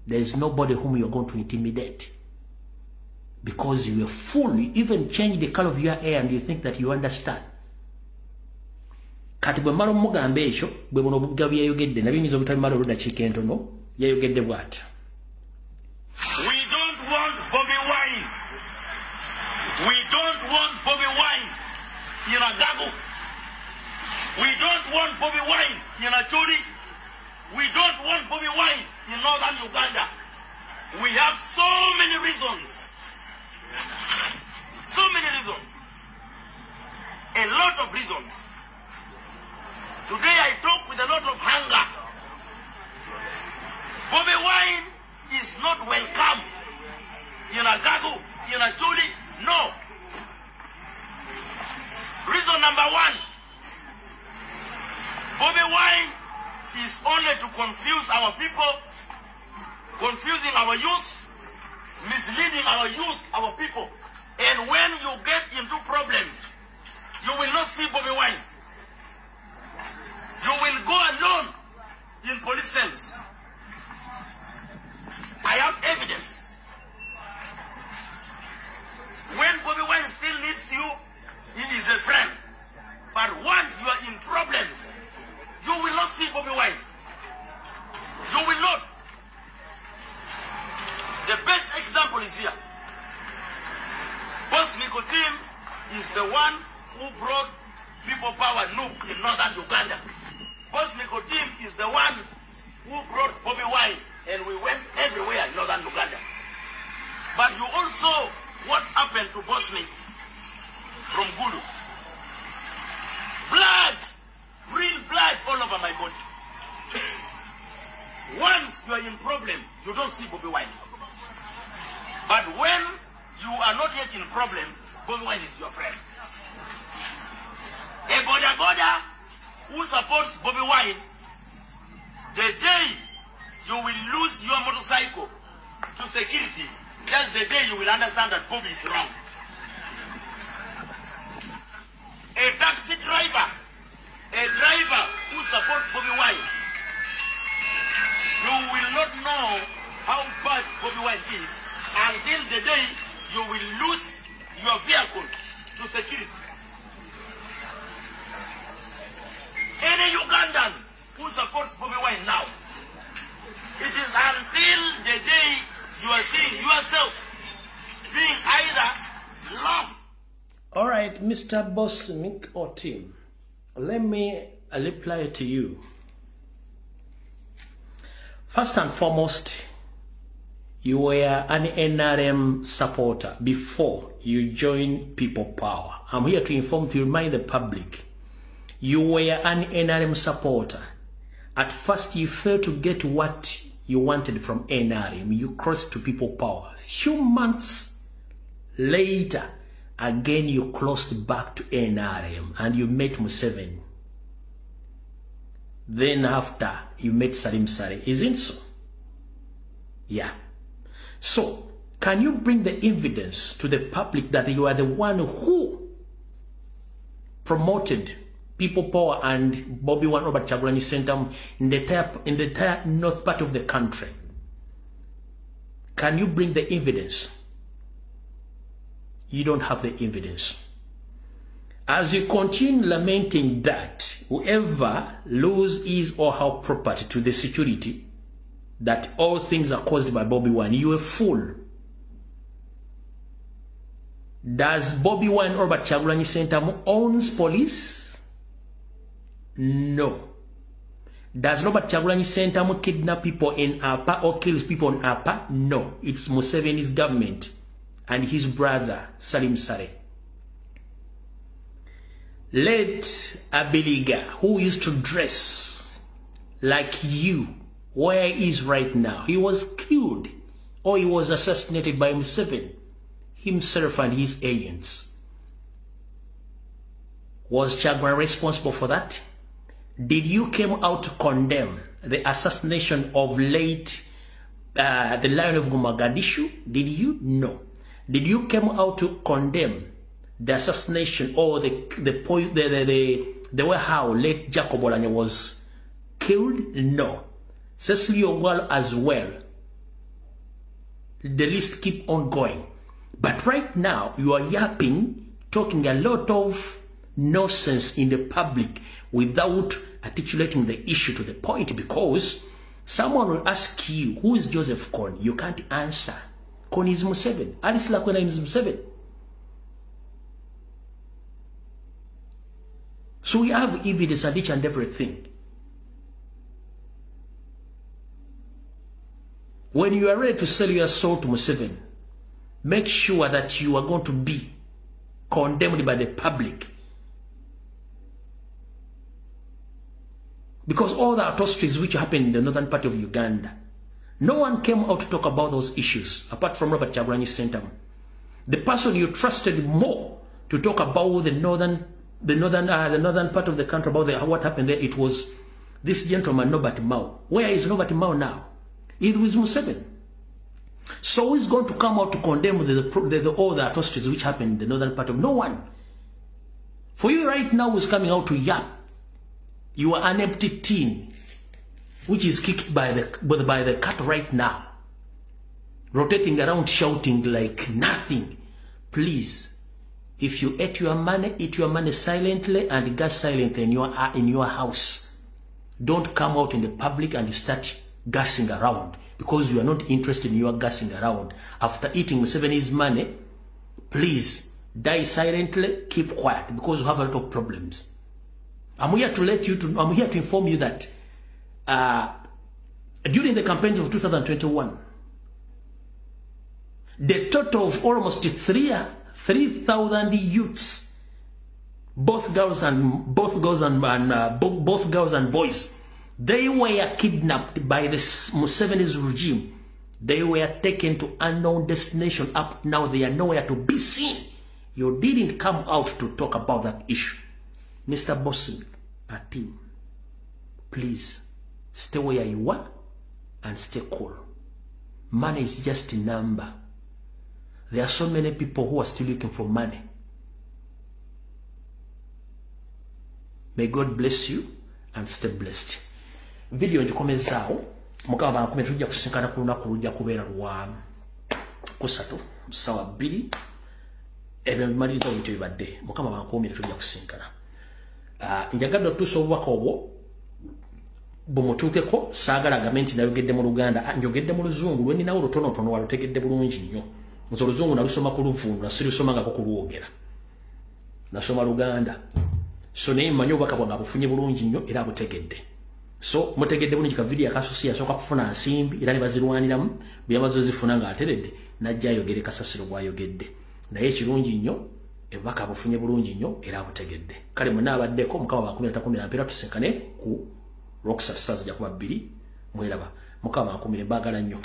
There is nobody whom you are going to intimidate. Because you are fool. You even change the color of your hair and you think that you understand. Kati bwe mmala omugamba ekyo bwe buno obugga byeyogedde nabiyinza obutamala oludda kikentono yayogedde bw'ati. We don't want Bobby Wine. We don't want Bobby Wine in a gago. We don't want Bobby Wine in a churi. We don't want Bobby Wine in northern Uganda. We have so many reasons. So many reasons. A lot of reasons. Today I talk with a lot of hunger. Bobby Wine is not welcome in a gago, in a chuli. No. Reason number one, Bobby Wine is only to confuse our people, confusing our youth, misleading our youth, our people. And when you get into problems, you will not see Bobby Wine. You will go alone in police cells. I have evidence. When Bobby Wine still needs you, he is a friend. But once you are in problems, you will not see Bobby Wine. You will not. The best example is here. Boss Miko team is the one who brought People Power Noob in northern Uganda. Boss Miko team is the one who brought Bobby Wine, and we went everywhere in northern Uganda. But you also, what happened to Boss Miko from Gulu? Blood, real blood all over my body. Once you are in problem, you don't see Bobby Wine. But when you are not yet in problem, Bobby Wine is your friend. A boda who supports Bobby Wine, the day you will lose your motorcycle to security, that's the day you will understand that Bobby is wrong. A taxi driver, a driver who supports Bobby Wine, you will not know how bad Bobby Wine is until the day you will lose your vehicle to security. Any Ugandan who supports Bobby Wine now, it is until the day you are seeing yourself being either loved. All right, Mr. Bosmic or team, let me reply to you. First and foremost, you were an NRM supporter before you joined People Power. I'm here to inform, to remind the public. You were an NRM supporter. At first, you failed to get what you wanted from NRM. You crossed to People Power. Few months later, again you crossed back to NRM and you met Museveni. Then after, you met Salim Saleh. Isn't so? Yeah. So, can you bring the evidence to the public that you are the one who promoted People Power and Bobby Wine Robert Kyagulanyi Ssentamu in the entire north part of the country? Can you bring the evidence? You don't have the evidence. As you continue lamenting that whoever loses his or her property to the security, that all things are caused by Bobby Wine, you're a fool. Does Bobby Wine Robert Kyagulanyi Ssentamu owns police? No. Does Robert Kyagulanyi Ssentamu kidnap people in Apa or kills people in Apa? No. It's Museveni's government and his brother, Salim Saleh. Let Abiliga, who used to dress like you, where he is right now, he was killed or he was assassinated by Museveni himself and his agents. Was Kyagulanyi responsible for that? Did you come out to condemn the assassination of late the Lion of Mogadishu? Did you? No. Did you come out to condemn the assassination or the way how late Jacob Oulanyah was killed? No. Cecily Ogwal as well. The list keep on going. But right now, you are yapping, talking a lot of nonsense in the public without articulating the issue to the point, because someone will ask you, who is Joseph Kony? You can't answer. Kony is Museveni. Alice Lakwena is Museveni. So we have evidence and each and everything. When you are ready to sell your soul to Museveni, make sure that you are going to be condemned by the public. Because all the atrocities which happened in the northern part of Uganda, no one came out to talk about those issues, apart from Robert Kyagulanyi Ssentamu. The person you trusted more to talk about the northern part of the country, about what happened there, it was this gentleman, Norbert Mao. Where is Norbert Mao now? It was Museveni. So who's going to come out to condemn all the atrocities which happened in the northern part of? No one. For you right now who's coming out to yap, you are an empty tin, which is kicked by the cat right now, rotating around shouting like nothing. Please, if you eat your money silently and gas silently in your house. Don't come out in the public and start gassing around, because you are not interested in your gassing around. After eating Museveni's money, please die silently, keep quiet, because you have a lot of problems. I'm here to inform you that during the campaigns of 2021, the total of almost 3,000 youths, both girls and boys, they were kidnapped by the Museveni's regime. They were taken to unknown destination. Up now, they are nowhere to be seen. You didn't come out to talk about that issue. Mr. Bossing, a team, please stay where you are and stay cool. Money is just a number. There are so many people who are still looking for money. May God bless you and stay blessed. Video njikomezao mukaba bankume tujja kusinkana ku lunaku lujja kubeera lwa kusatu sawa 2 ebe maliriza bintu bibadde mukama bankume tujja kusinkana. Njagala tuso obubaka obwo bumutuukeko saagala gavumenti nayogedde mu Luganda njogedde mu Luzungu lwe ninawo lutonotono walutegedde bulungi nnyo. Nze Oluzungu nalusoma ku Luvunula silusomangako ku Lwogera, nasoma Luganda, so naye mmanyi obubaka bwange abufunye bulungi nnyo era abutegedde. So mutegedde bulungi ka video akasusi yasooka kufuna nsimbi era ne bazirwaniramu byamaze zifuna ng'ateredde najja ayogere kasasiro bw'ayogedde, naye kirungi nnyo ebubaka abufunye bulungi nnyo era abutegedde. Kale munaabaddeko mukama bankumira takumira tusinkane ku Rockstar Stars ja kuba 2 mweraba mukama bankumire mbagala nnyo.